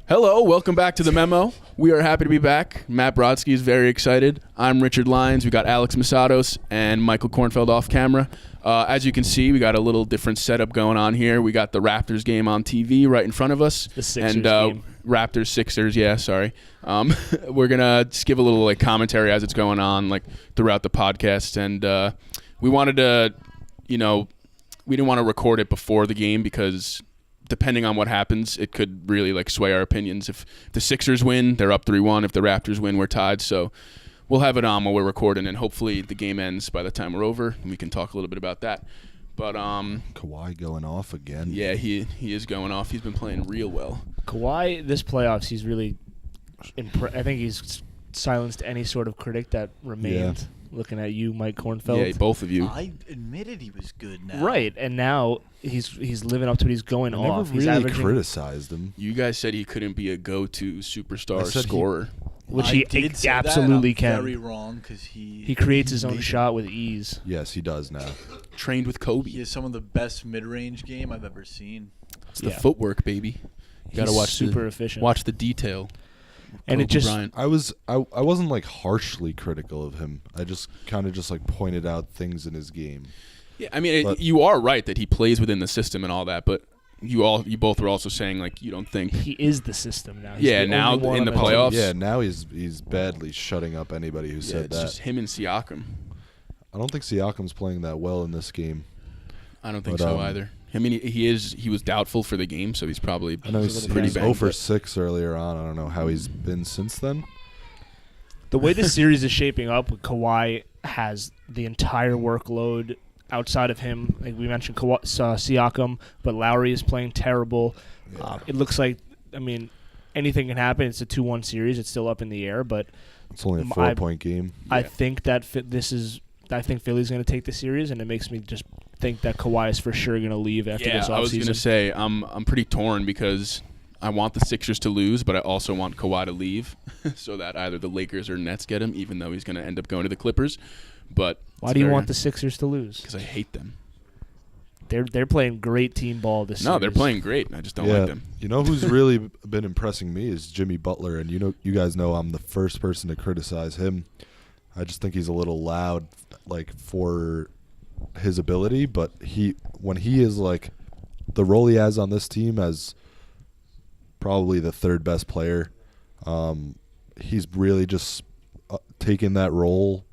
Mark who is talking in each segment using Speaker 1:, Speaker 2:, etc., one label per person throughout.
Speaker 1: Hello, welcome back to the Memo. We are happy to be back. Matt Brodsky is very excited. I'm Richard Lyons. We got Alex Masados and Michael Kornfeld off camera. As you can see, we got a little different setup going on here. We got the Raptors game on TV right in front of us.
Speaker 2: The Sixers game.
Speaker 1: Raptors, Sixers, yeah, sorry. We're going to just give a little commentary as it's going on throughout the podcast. And we wanted to, we didn't want to record it before the game because depending on what happens, it could really sway our opinions. If the Sixers win, they're up 3-1. If the Raptors win, we're tied. So we'll have it on while we're recording, and hopefully the game ends by the time we're over, and we can talk a little bit about that. But
Speaker 3: Kawhi going off again.
Speaker 1: Yeah, he is going off. He's been playing real well.
Speaker 2: Kawhi, this playoffs, he's really I think he's silenced any sort of critic that remained. Yeah. Looking at you, Mike Kornfeld.
Speaker 1: Yeah, both of you.
Speaker 4: I admitted he was good now.
Speaker 2: Right, and now he's living up to what he's going off.
Speaker 3: Never really criticized him.
Speaker 1: You guys said he couldn't be a go-to superstar scorer.
Speaker 2: Which he absolutely can.
Speaker 4: Very wrong because
Speaker 2: he creates his own shot with ease.
Speaker 3: Yes, he does now.
Speaker 1: Trained with Kobe.
Speaker 4: He has some of the best mid-range game I've ever seen.
Speaker 1: It's the footwork, baby. You got to watch
Speaker 2: super efficient.
Speaker 1: Watch the detail.
Speaker 2: And
Speaker 1: Kobe
Speaker 2: it just
Speaker 1: Bryant.
Speaker 3: I wasn't harshly critical of him. I just kind of pointed out things in his game.
Speaker 1: Yeah, I mean, you are right that he plays within the system and all that, but you both were also saying you don't think
Speaker 2: he is the system now. He's
Speaker 1: now in the playoffs.
Speaker 3: Yeah, now he's badly shutting up anybody who said that.
Speaker 1: It's just him and Siakam.
Speaker 3: I don't think Siakam's playing that well in this game.
Speaker 1: I don't think so either. I mean, he was doubtful for the game, so he's probably
Speaker 3: I know he's
Speaker 1: pretty bad.
Speaker 3: 0 for 6 earlier on. I don't know how he's been since then.
Speaker 2: The way this series is shaping up, Kawhi has the entire workload outside of him. Like we mentioned, Siakam, but Lowry is playing terrible.
Speaker 3: Yeah.
Speaker 2: It looks like, anything can happen. It's a 2-1 series. It's still up in the air, but
Speaker 3: it's only a 4-point game.
Speaker 2: I think that I think Philly's going to take the series, and it makes me just think that Kawhi is for sure going to leave after this offseason.
Speaker 1: I was going to say I'm pretty torn because I want the Sixers to lose, but I also want Kawhi to leave so that either the Lakers or Nets get him, even though he's going to end up going to the Clippers. But
Speaker 2: why do you want the Sixers to lose?
Speaker 1: Because I hate them.
Speaker 2: They're playing great team ball this series.
Speaker 1: No, they're playing great. I just don't like them.
Speaker 3: You know who's really been impressing me is Jimmy Butler, and you guys know I'm the first person to criticize him. I just think he's a little loud, for his ability. But when he is the role he has on this team as probably the third best player, he's really just taken that role.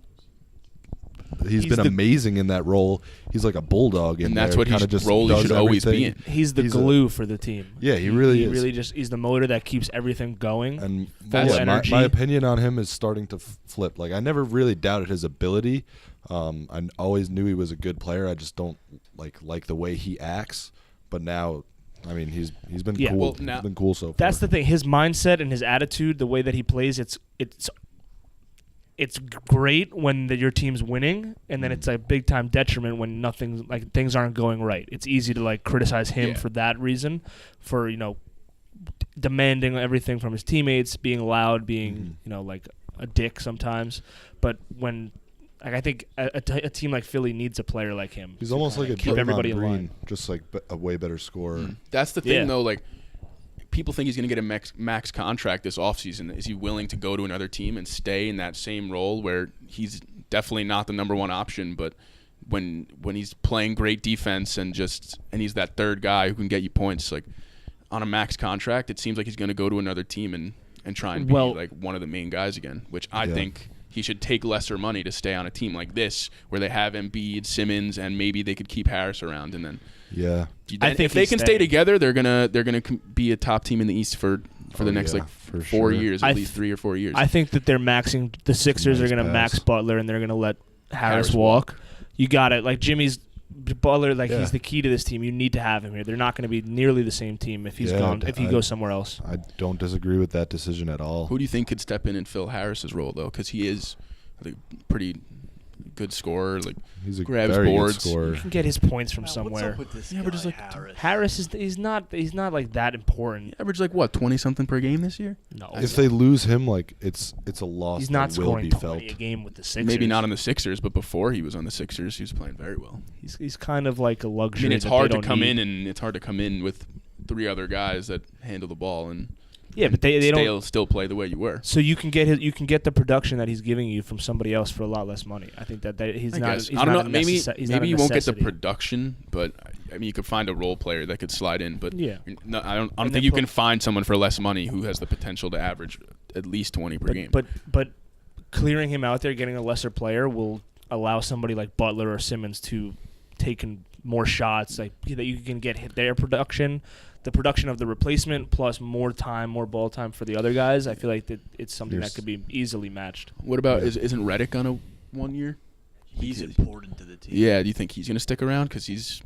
Speaker 3: He's been amazing in that role. He's like a bulldog in there.
Speaker 1: And that's what his role he should always be in.
Speaker 2: He's the glue for the team.
Speaker 3: Yeah, he really
Speaker 2: is. He's the motor that keeps everything going.
Speaker 3: And
Speaker 2: energy.
Speaker 3: My opinion on him is starting to flip. I never really doubted his ability. I always knew he was a good player. I just don't like the way he acts. But now, he's been cool.
Speaker 1: Well,
Speaker 3: he's been cool so far.
Speaker 2: That's the thing. His mindset and his attitude, the way that he plays, it's great when your team's winning, and then it's a big time detriment when things aren't going right. It's easy to criticize him for that reason, for demanding everything from his teammates, being loud, being a dick sometimes. But when I think a team like Philly needs a player like him.
Speaker 3: He's almost like a
Speaker 2: keep everybody in
Speaker 3: Green,
Speaker 2: line.
Speaker 3: just a way better scorer.
Speaker 1: That's the thing though. People think he's going to get a max contract this offseason. Is he willing to go to another team and stay in that same role where he's definitely not the number one option, but when he's playing great defense and he's that third guy who can get you points on a max contract, it seems like he's going to go to another team and try and be one of the main guys again, which I think he should take lesser money to stay on a team like this where they have Embiid, Simmons, and maybe they could keep Harris around and then.
Speaker 3: Yeah,
Speaker 1: I think if they can stay together, they're gonna be a top team in the East for the next 4 years, at least 3 or 4 years.
Speaker 2: I think that they're maxing. The Sixers are gonna max Butler, and they're gonna let Harris walk. You got it. Jimmy's Butler, he's the key to this team. You need to have him here. They're not going to be nearly the same team if he's gone. If he goes somewhere else,
Speaker 3: I don't disagree with that decision at all.
Speaker 1: Who do you think could step in and fill Harris's role though? Because he is pretty good scorer.
Speaker 3: He's a
Speaker 1: grabs
Speaker 3: very
Speaker 1: boards.
Speaker 3: good scorer.
Speaker 2: He can get his points from somewhere.
Speaker 4: What's up with this
Speaker 1: Yeah,
Speaker 4: guy,
Speaker 1: but just
Speaker 2: Harris is he's not that important.
Speaker 1: He averaged 20 something per game this year.
Speaker 2: No,
Speaker 3: if they lose him, it's a loss.
Speaker 2: He's not
Speaker 3: that will
Speaker 2: scoring
Speaker 3: be
Speaker 2: 20
Speaker 3: felt.
Speaker 2: a game with the Sixers.
Speaker 1: Maybe not on the Sixers, but before he was on the Sixers, he was playing very well.
Speaker 2: He's kind of like a luxury.
Speaker 1: It's hard to come in with 3 other guys that handle the ball and
Speaker 2: Yeah, but they don't.
Speaker 1: Still play the way you were.
Speaker 2: So you can get the production that he's giving you from somebody else for a lot less money. I think that he's
Speaker 1: I
Speaker 2: not.
Speaker 1: guess.
Speaker 2: He's
Speaker 1: I don't
Speaker 2: not
Speaker 1: know.
Speaker 2: a
Speaker 1: Maybe
Speaker 2: necessa- he's not a
Speaker 1: maybe you won't get the
Speaker 2: necessity.
Speaker 1: production, but I mean, you could find a role player that could slide in. But
Speaker 2: Yeah.
Speaker 1: no, I don't
Speaker 2: And
Speaker 1: think
Speaker 2: then
Speaker 1: you can find someone for less money who has the potential to average at least 20 per game.
Speaker 2: But clearing him out there, getting a lesser player, will allow somebody like Butler or Simmons to take in more shots, like that you can get their production, the production of the replacement, plus more time, more ball time for the other guys. I feel like that it's something that could be easily matched.
Speaker 1: What about isn't Redick on a 1 year?
Speaker 4: He's important to the team.
Speaker 1: Yeah, do you think he's going to stick around? Because
Speaker 3: He's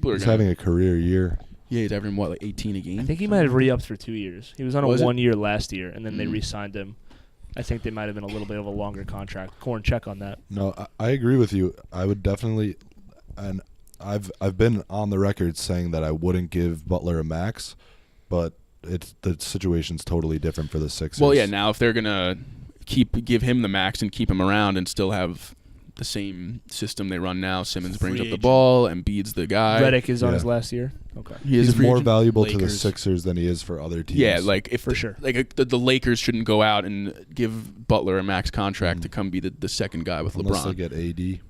Speaker 1: gonna,
Speaker 3: having a career year.
Speaker 1: Yeah, he's averaging what, like 18 a game.
Speaker 2: I think he might have re-upped for 2 years. He was on a
Speaker 1: Was it?
Speaker 2: 1 year last year, and then they
Speaker 1: Mm.
Speaker 2: re-signed him. I think they might have been a little bit of a longer contract. Corn, check on that.
Speaker 3: No, I agree with you. I would definitely, and I've been on the record saying that I wouldn't give Butler a max, but the situation's totally different for the Sixers.
Speaker 1: Well, yeah. Now if they're gonna give him the max and keep him around and still have the same system they run now, Simmons brings
Speaker 4: Free
Speaker 1: up the
Speaker 4: agent.
Speaker 1: ball, Embiid's the guy.
Speaker 2: Redick is on
Speaker 3: Yeah.
Speaker 2: his last year. Okay.
Speaker 1: He is a
Speaker 3: he's
Speaker 1: free
Speaker 3: more
Speaker 1: agent?
Speaker 3: valuable to the
Speaker 4: Lakers.
Speaker 3: Sixers than he is for other teams.
Speaker 1: Yeah, like if
Speaker 2: For sure.
Speaker 1: like the Lakers shouldn't go out and give Butler a max contract to come be the second guy with
Speaker 3: unless they
Speaker 1: LeBron.
Speaker 3: get AD.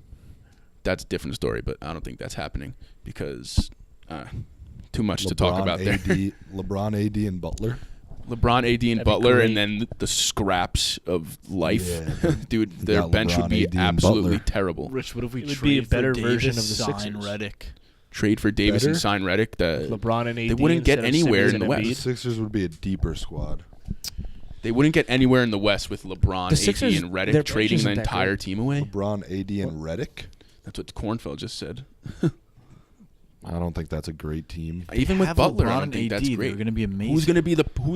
Speaker 1: That's a different story, but I don't think that's happening because too much to talk about there.
Speaker 3: LeBron, AD, and Butler.
Speaker 1: LeBron, AD, and
Speaker 2: That'd be
Speaker 1: Butler,
Speaker 2: great.
Speaker 1: and then the scraps of life.
Speaker 3: Yeah.
Speaker 1: Dude,
Speaker 3: You
Speaker 1: their
Speaker 3: got
Speaker 1: bench would
Speaker 3: LeBron,
Speaker 1: be
Speaker 3: AD, and
Speaker 1: absolutely
Speaker 3: Butler.
Speaker 1: terrible.
Speaker 4: Rich, what if we
Speaker 2: It would
Speaker 4: trade
Speaker 2: be a better
Speaker 4: for
Speaker 2: version
Speaker 4: Davis,
Speaker 2: of the
Speaker 4: sign
Speaker 2: Sixers.
Speaker 4: Redick?
Speaker 1: Trade for Davis and
Speaker 3: Better?
Speaker 1: sign Redick.
Speaker 2: LeBron and AD.
Speaker 1: They wouldn't get
Speaker 2: instead of
Speaker 1: anywhere
Speaker 2: Simmons
Speaker 1: in the
Speaker 2: and
Speaker 1: West.
Speaker 3: The
Speaker 2: Embiid.
Speaker 3: Sixers would be a deeper squad.
Speaker 1: They wouldn't get anywhere in the West with LeBron,
Speaker 2: The
Speaker 1: AD,
Speaker 2: Sixers,
Speaker 1: and
Speaker 2: their
Speaker 1: Redick
Speaker 2: bench
Speaker 1: trading the
Speaker 2: isn't that
Speaker 1: entire
Speaker 2: good.
Speaker 1: team away.
Speaker 3: LeBron, AD, and Redick.
Speaker 1: That's what Kornfeld just said.
Speaker 3: I don't think that's a great team.
Speaker 1: Even with
Speaker 4: Have
Speaker 1: Butler,
Speaker 4: LeBron
Speaker 1: I don't
Speaker 4: and
Speaker 1: think
Speaker 4: AD,
Speaker 1: that's
Speaker 4: they're
Speaker 1: great.
Speaker 4: going to be amazing.
Speaker 1: Who's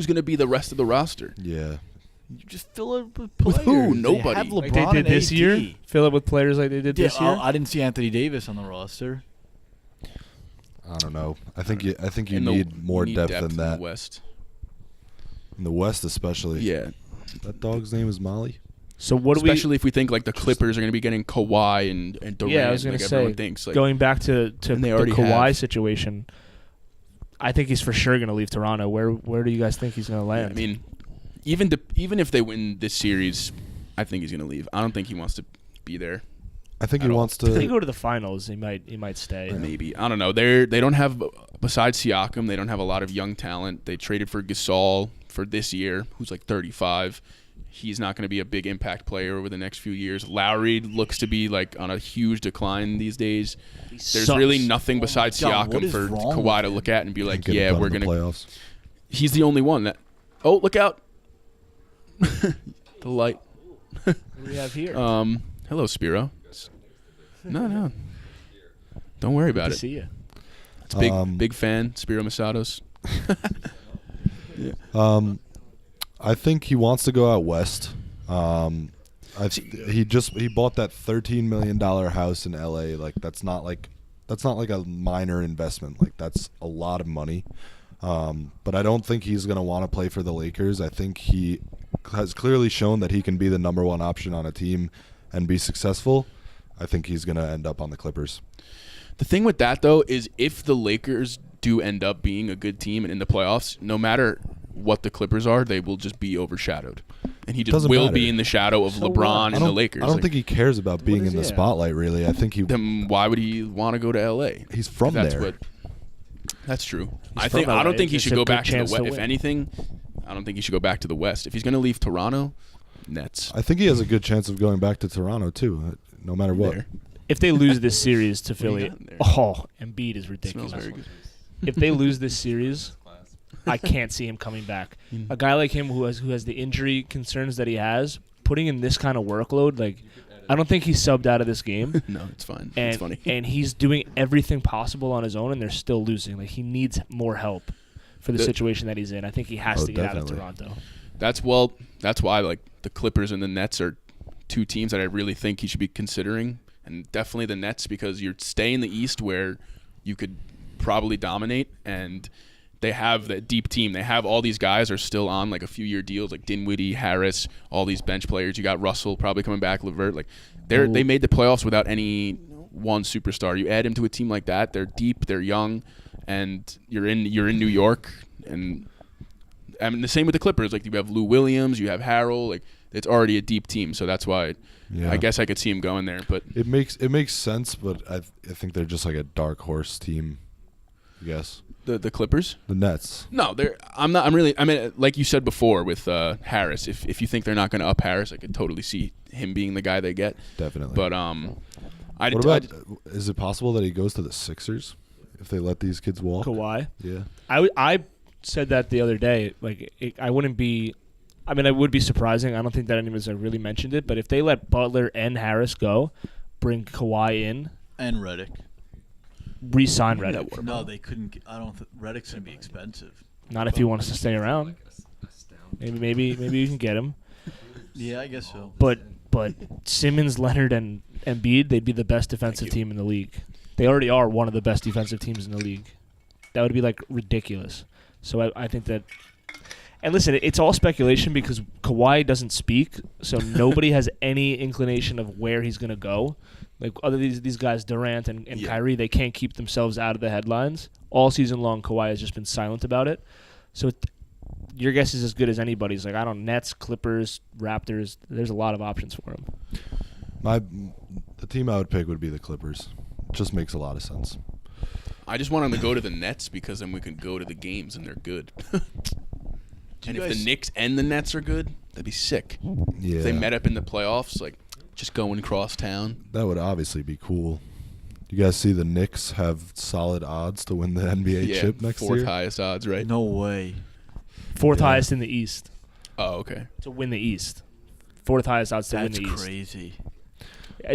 Speaker 1: gonna be the rest of the roster?
Speaker 3: Yeah.
Speaker 4: You just fill it with
Speaker 1: With
Speaker 4: players.
Speaker 1: who?
Speaker 4: They
Speaker 1: Nobody.
Speaker 4: have
Speaker 2: Like they
Speaker 4: LeBron
Speaker 2: did
Speaker 4: and
Speaker 2: this
Speaker 4: AD.
Speaker 2: year? Fill it with players like they did
Speaker 4: Yeah,
Speaker 2: this year?
Speaker 4: I didn't see Anthony Davis on the roster.
Speaker 3: I don't know. I think you
Speaker 1: In the-
Speaker 3: need more
Speaker 1: you need
Speaker 3: depth than
Speaker 1: in
Speaker 3: that.
Speaker 1: the West.
Speaker 3: In the West, especially.
Speaker 1: Yeah,
Speaker 3: That dog's name is Molly.
Speaker 2: So what do we...
Speaker 1: especially if we think like the Clippers are going to be getting Kawhi and Durant.
Speaker 2: Yeah, I was going
Speaker 1: like
Speaker 2: to say,
Speaker 1: everyone thinks. Like,
Speaker 2: going back to
Speaker 1: And
Speaker 2: the
Speaker 1: they already
Speaker 2: Kawhi
Speaker 1: have.
Speaker 2: situation, I think he's for sure going to leave Toronto. Where do you guys think he's going to land?
Speaker 1: I mean, even if they win this series, I think he's going to leave. I don't think he wants to be there.
Speaker 3: I think
Speaker 1: At
Speaker 3: he
Speaker 1: all.
Speaker 3: wants
Speaker 2: if they
Speaker 3: to.
Speaker 2: go to the finals, he might stay.
Speaker 1: Maybe, I don't know. They don't have, besides Siakam, they don't have a lot of young talent. They traded for Gasol for this year, who's like 35. He's not going to be a big impact player over the next few years. Lowry looks to be like on a huge decline these days. There's
Speaker 2: sucks.
Speaker 1: really nothing besides
Speaker 4: God, what
Speaker 1: Siakam
Speaker 4: is
Speaker 1: for
Speaker 4: wrong
Speaker 1: Kawhi to
Speaker 4: with
Speaker 1: look at and be like,
Speaker 3: Get it
Speaker 1: yeah,
Speaker 3: done
Speaker 1: we're
Speaker 3: in the
Speaker 1: going to.
Speaker 3: playoffs.
Speaker 1: He's the only one that. Oh, look out! The light.
Speaker 2: What do we have here?
Speaker 1: Hello, Spiro. No. Don't worry
Speaker 2: Good
Speaker 1: about
Speaker 2: to
Speaker 1: it.
Speaker 2: see you.
Speaker 1: It's big fan, Spiro Masatos.
Speaker 3: I think he wants to go out west. He bought that $13 million house in LA. Like that's not like a minor investment. Like that's a lot of money. But I don't think he's gonna want to play for the Lakers. I think he has clearly shown that he can be the number one option on a team and be successful. I think he's gonna end up on the Clippers.
Speaker 1: The thing with that, though, is if the Lakers do end up being a good team and in the playoffs, no matter what the Clippers are, they will just be overshadowed. And he just
Speaker 3: Doesn't
Speaker 1: will
Speaker 3: matter.
Speaker 1: be in the shadow of
Speaker 2: So what?
Speaker 1: LeBron and the Lakers.
Speaker 3: I don't
Speaker 1: Like,
Speaker 3: think he cares about being
Speaker 2: is
Speaker 3: in the
Speaker 2: he at?
Speaker 3: spotlight. Really, I think he.
Speaker 1: then why would he want to go to L.A.?
Speaker 3: He's from
Speaker 1: That's
Speaker 3: there.
Speaker 1: That's true.
Speaker 2: He's
Speaker 1: I
Speaker 2: from
Speaker 1: don't
Speaker 2: LA.
Speaker 1: think he
Speaker 2: It's
Speaker 1: should
Speaker 2: a
Speaker 1: go
Speaker 2: good
Speaker 1: back to the
Speaker 2: chance
Speaker 1: West.
Speaker 2: to
Speaker 1: If
Speaker 2: win.
Speaker 1: anything, I don't think he should go back to the West. If he's going to leave Toronto, Nets.
Speaker 3: I think he has a good chance of going back to Toronto too, no matter what.
Speaker 1: There.
Speaker 2: If they lose this series to
Speaker 1: What do you
Speaker 2: Philly,
Speaker 1: got in there?
Speaker 2: Embiid is
Speaker 1: Smells
Speaker 2: ridiculous.
Speaker 1: very good.
Speaker 2: If they lose this series, I can't see him coming back. A guy like him who has the injury concerns that he has, putting in this kind of workload, like I don't think he's subbed out of this game.
Speaker 1: No, it's fine.
Speaker 2: And
Speaker 1: It's funny.
Speaker 2: and he's doing everything possible on his own, and they're still losing. Like he needs more help for the situation that he's in. I think he has
Speaker 3: Oh,
Speaker 2: to get out of
Speaker 3: definitely.
Speaker 2: Toronto.
Speaker 1: That's why like the Clippers and the Nets are two teams that I really think he should be considering, and definitely the Nets because you're staying in the East where you could probably dominate, and they have that deep team. They have all these guys are still on like a few year deals, like Dinwiddie, Harris, all these bench players. You got Russell probably coming back, LeVert. Like they made the playoffs without any one superstar. You add him to a team like that, they're deep, they're young, and you're in New York, and I mean, the same with the Clippers. Like you have Lou Williams, you have Harrell. Like it's already a deep team, so that's why I guess I could see him going there. But
Speaker 3: it makes sense. But I think they're just like a dark horse team. I guess
Speaker 1: the Clippers,
Speaker 3: the Nets.
Speaker 1: No, I'm not. I mean, like you said before with Harris. If you think they're not going to up Harris, I could totally see him being the guy they get.
Speaker 3: Definitely.
Speaker 1: But
Speaker 3: what about? Is it possible that he goes to the Sixers if they let these kids walk?
Speaker 2: Kawhi.
Speaker 3: Yeah.
Speaker 2: I said that the other day. Like I wouldn't be. I mean, it would be surprising. I don't think that anyone's really mentioned it. But if they let Butler and Harris go, bring Kawhi in
Speaker 4: And Redick.
Speaker 2: Re-sign Redick.
Speaker 4: No, they couldn't. I don't think Redick's gonna be expensive.
Speaker 2: Not if he wants to stay around. Maybe you can get him.
Speaker 4: Yeah, I guess so.
Speaker 2: But Simmons, Leonard, and Embiid, they'd be the best defensive team in the league. They already are one of the best defensive teams in the league. That would be like ridiculous. So I think that. And listen, it's all speculation because Kawhi doesn't speak, so nobody has any inclination of where he's going to go. Like other these guys, Durant and Kyrie, they can't keep themselves out of the headlines. All season long, Kawhi has just been silent about it. So your guess is as good as anybody's. Like, I don't know, Nets, Clippers, Raptors. There's a lot of options for him.
Speaker 3: The team I would pick would be the Clippers. It just makes a lot of sense.
Speaker 1: I just want him to go to the Nets because then we can go to the games and they're good. And if the Knicks and the Nets are good, that'd be sick.
Speaker 3: Yeah.
Speaker 1: If they met up in the playoffs, like just going cross town.
Speaker 3: That would obviously be cool. You guys see the Knicks have solid odds to win the NBA chip next year?
Speaker 1: Fourth highest odds, right?
Speaker 4: No way.
Speaker 2: Fourth highest in the East
Speaker 1: Oh, okay.
Speaker 2: to win the East. Fourth highest odds to win the East.
Speaker 4: That's crazy.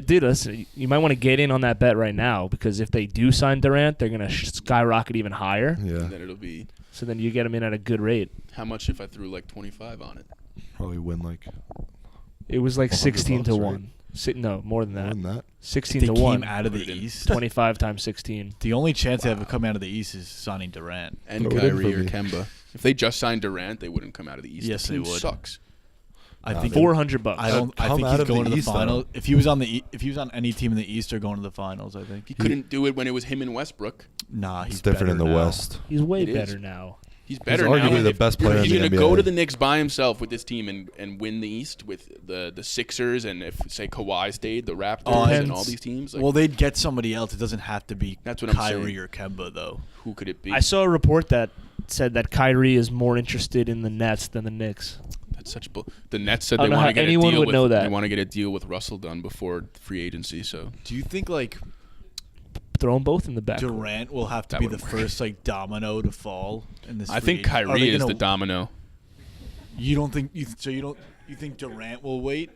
Speaker 2: Dude, listen, you might want to get in on that bet right now because if they do sign Durant, they're going to skyrocket even higher.
Speaker 3: Yeah.
Speaker 1: And then it'll be
Speaker 2: So then you get them in at a good rate.
Speaker 1: how much if I threw like 25 on it?
Speaker 3: Probably win like
Speaker 2: It was like 16 to
Speaker 3: $100,
Speaker 2: 1. No, more than
Speaker 3: more
Speaker 2: that.
Speaker 3: than that.
Speaker 2: 16
Speaker 4: They
Speaker 2: to
Speaker 4: came
Speaker 2: 1.
Speaker 4: out of the
Speaker 1: Put it in.
Speaker 4: East.
Speaker 2: 25 times 16.
Speaker 4: The only chance they have of coming out of the East is signing Durant.
Speaker 1: And
Speaker 3: Throw it in
Speaker 1: Kyrie
Speaker 3: for
Speaker 1: or
Speaker 3: me.
Speaker 1: Kemba. If they just signed Durant, they wouldn't come out of the East.
Speaker 4: Yes,
Speaker 1: the team
Speaker 4: they would.
Speaker 1: Sucks.
Speaker 4: I
Speaker 3: Nah,
Speaker 4: think
Speaker 3: they-
Speaker 2: $400.
Speaker 4: I don't. I
Speaker 3: Come
Speaker 4: think
Speaker 3: out
Speaker 4: he's
Speaker 3: of the
Speaker 4: going to the
Speaker 3: East, though.
Speaker 4: finals. If he was on any team in the East, they're going to the finals. I think.
Speaker 1: He couldn't do it when it was him and Westbrook.
Speaker 4: Nah, he's
Speaker 3: It's different in the
Speaker 4: better now.
Speaker 3: West.
Speaker 2: He's way
Speaker 1: It is.
Speaker 2: better now.
Speaker 1: He's better now.
Speaker 3: arguably the
Speaker 1: If
Speaker 3: best player
Speaker 1: He's
Speaker 3: in the
Speaker 1: gonna go
Speaker 3: NBA.
Speaker 1: to the Knicks by himself with this team and win the East with the Sixers and if say Kawhi stayed, the Raptors and
Speaker 2: Depends.
Speaker 1: all these teams. Like,
Speaker 4: Well, they'd get somebody else. It doesn't have to be
Speaker 1: That's what I'm
Speaker 4: Kyrie
Speaker 1: saying.
Speaker 4: or Kemba, though.
Speaker 1: who could it be?
Speaker 2: I saw a report that said that Kyrie is more interested in the Nets than the Knicks.
Speaker 1: That's such bull. The Nets said
Speaker 2: I
Speaker 1: they
Speaker 2: don't know
Speaker 1: want
Speaker 2: how
Speaker 1: to get
Speaker 2: anyone
Speaker 1: a deal
Speaker 2: would
Speaker 1: with.
Speaker 2: know that.
Speaker 1: They want to get a deal with Russell done before free agency. So
Speaker 4: Do you think like
Speaker 2: Throw them both in the back.
Speaker 4: Durant will have to
Speaker 1: That
Speaker 4: be the
Speaker 1: wouldn't work.
Speaker 4: first like domino to fall in this?
Speaker 1: I
Speaker 4: free
Speaker 1: think
Speaker 4: agency? Are
Speaker 1: Kyrie
Speaker 4: they
Speaker 1: is
Speaker 4: gonna-
Speaker 1: the domino
Speaker 4: You don't think you think Durant will wait?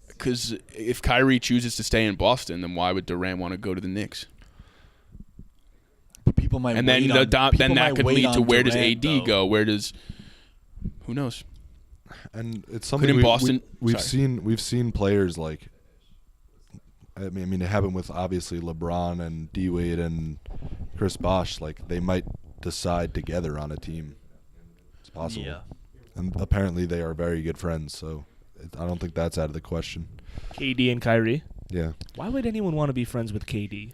Speaker 1: because if Kyrie chooses to stay in Boston, then why would Durant want to go to the Knicks?
Speaker 4: People might.
Speaker 1: And then
Speaker 4: wait
Speaker 1: the
Speaker 4: on,
Speaker 1: then
Speaker 4: people
Speaker 1: that
Speaker 4: might
Speaker 1: could
Speaker 4: wait
Speaker 1: lead to
Speaker 4: on
Speaker 1: where does
Speaker 4: Durant,
Speaker 1: AD
Speaker 4: though.
Speaker 1: go? Where does who knows?
Speaker 3: And it's something
Speaker 1: Couldn't Boston-
Speaker 3: we've
Speaker 1: sorry.
Speaker 3: seen players like. I mean, it happened with obviously LeBron and D Wade and Chris Bosh. Like they might decide together on a team. It's possible.
Speaker 4: Yeah.
Speaker 3: And apparently they are very good friends. So I don't think that's out of the question.
Speaker 2: KD and Kyrie.
Speaker 3: Yeah.
Speaker 2: Why would anyone want to be friends with KD?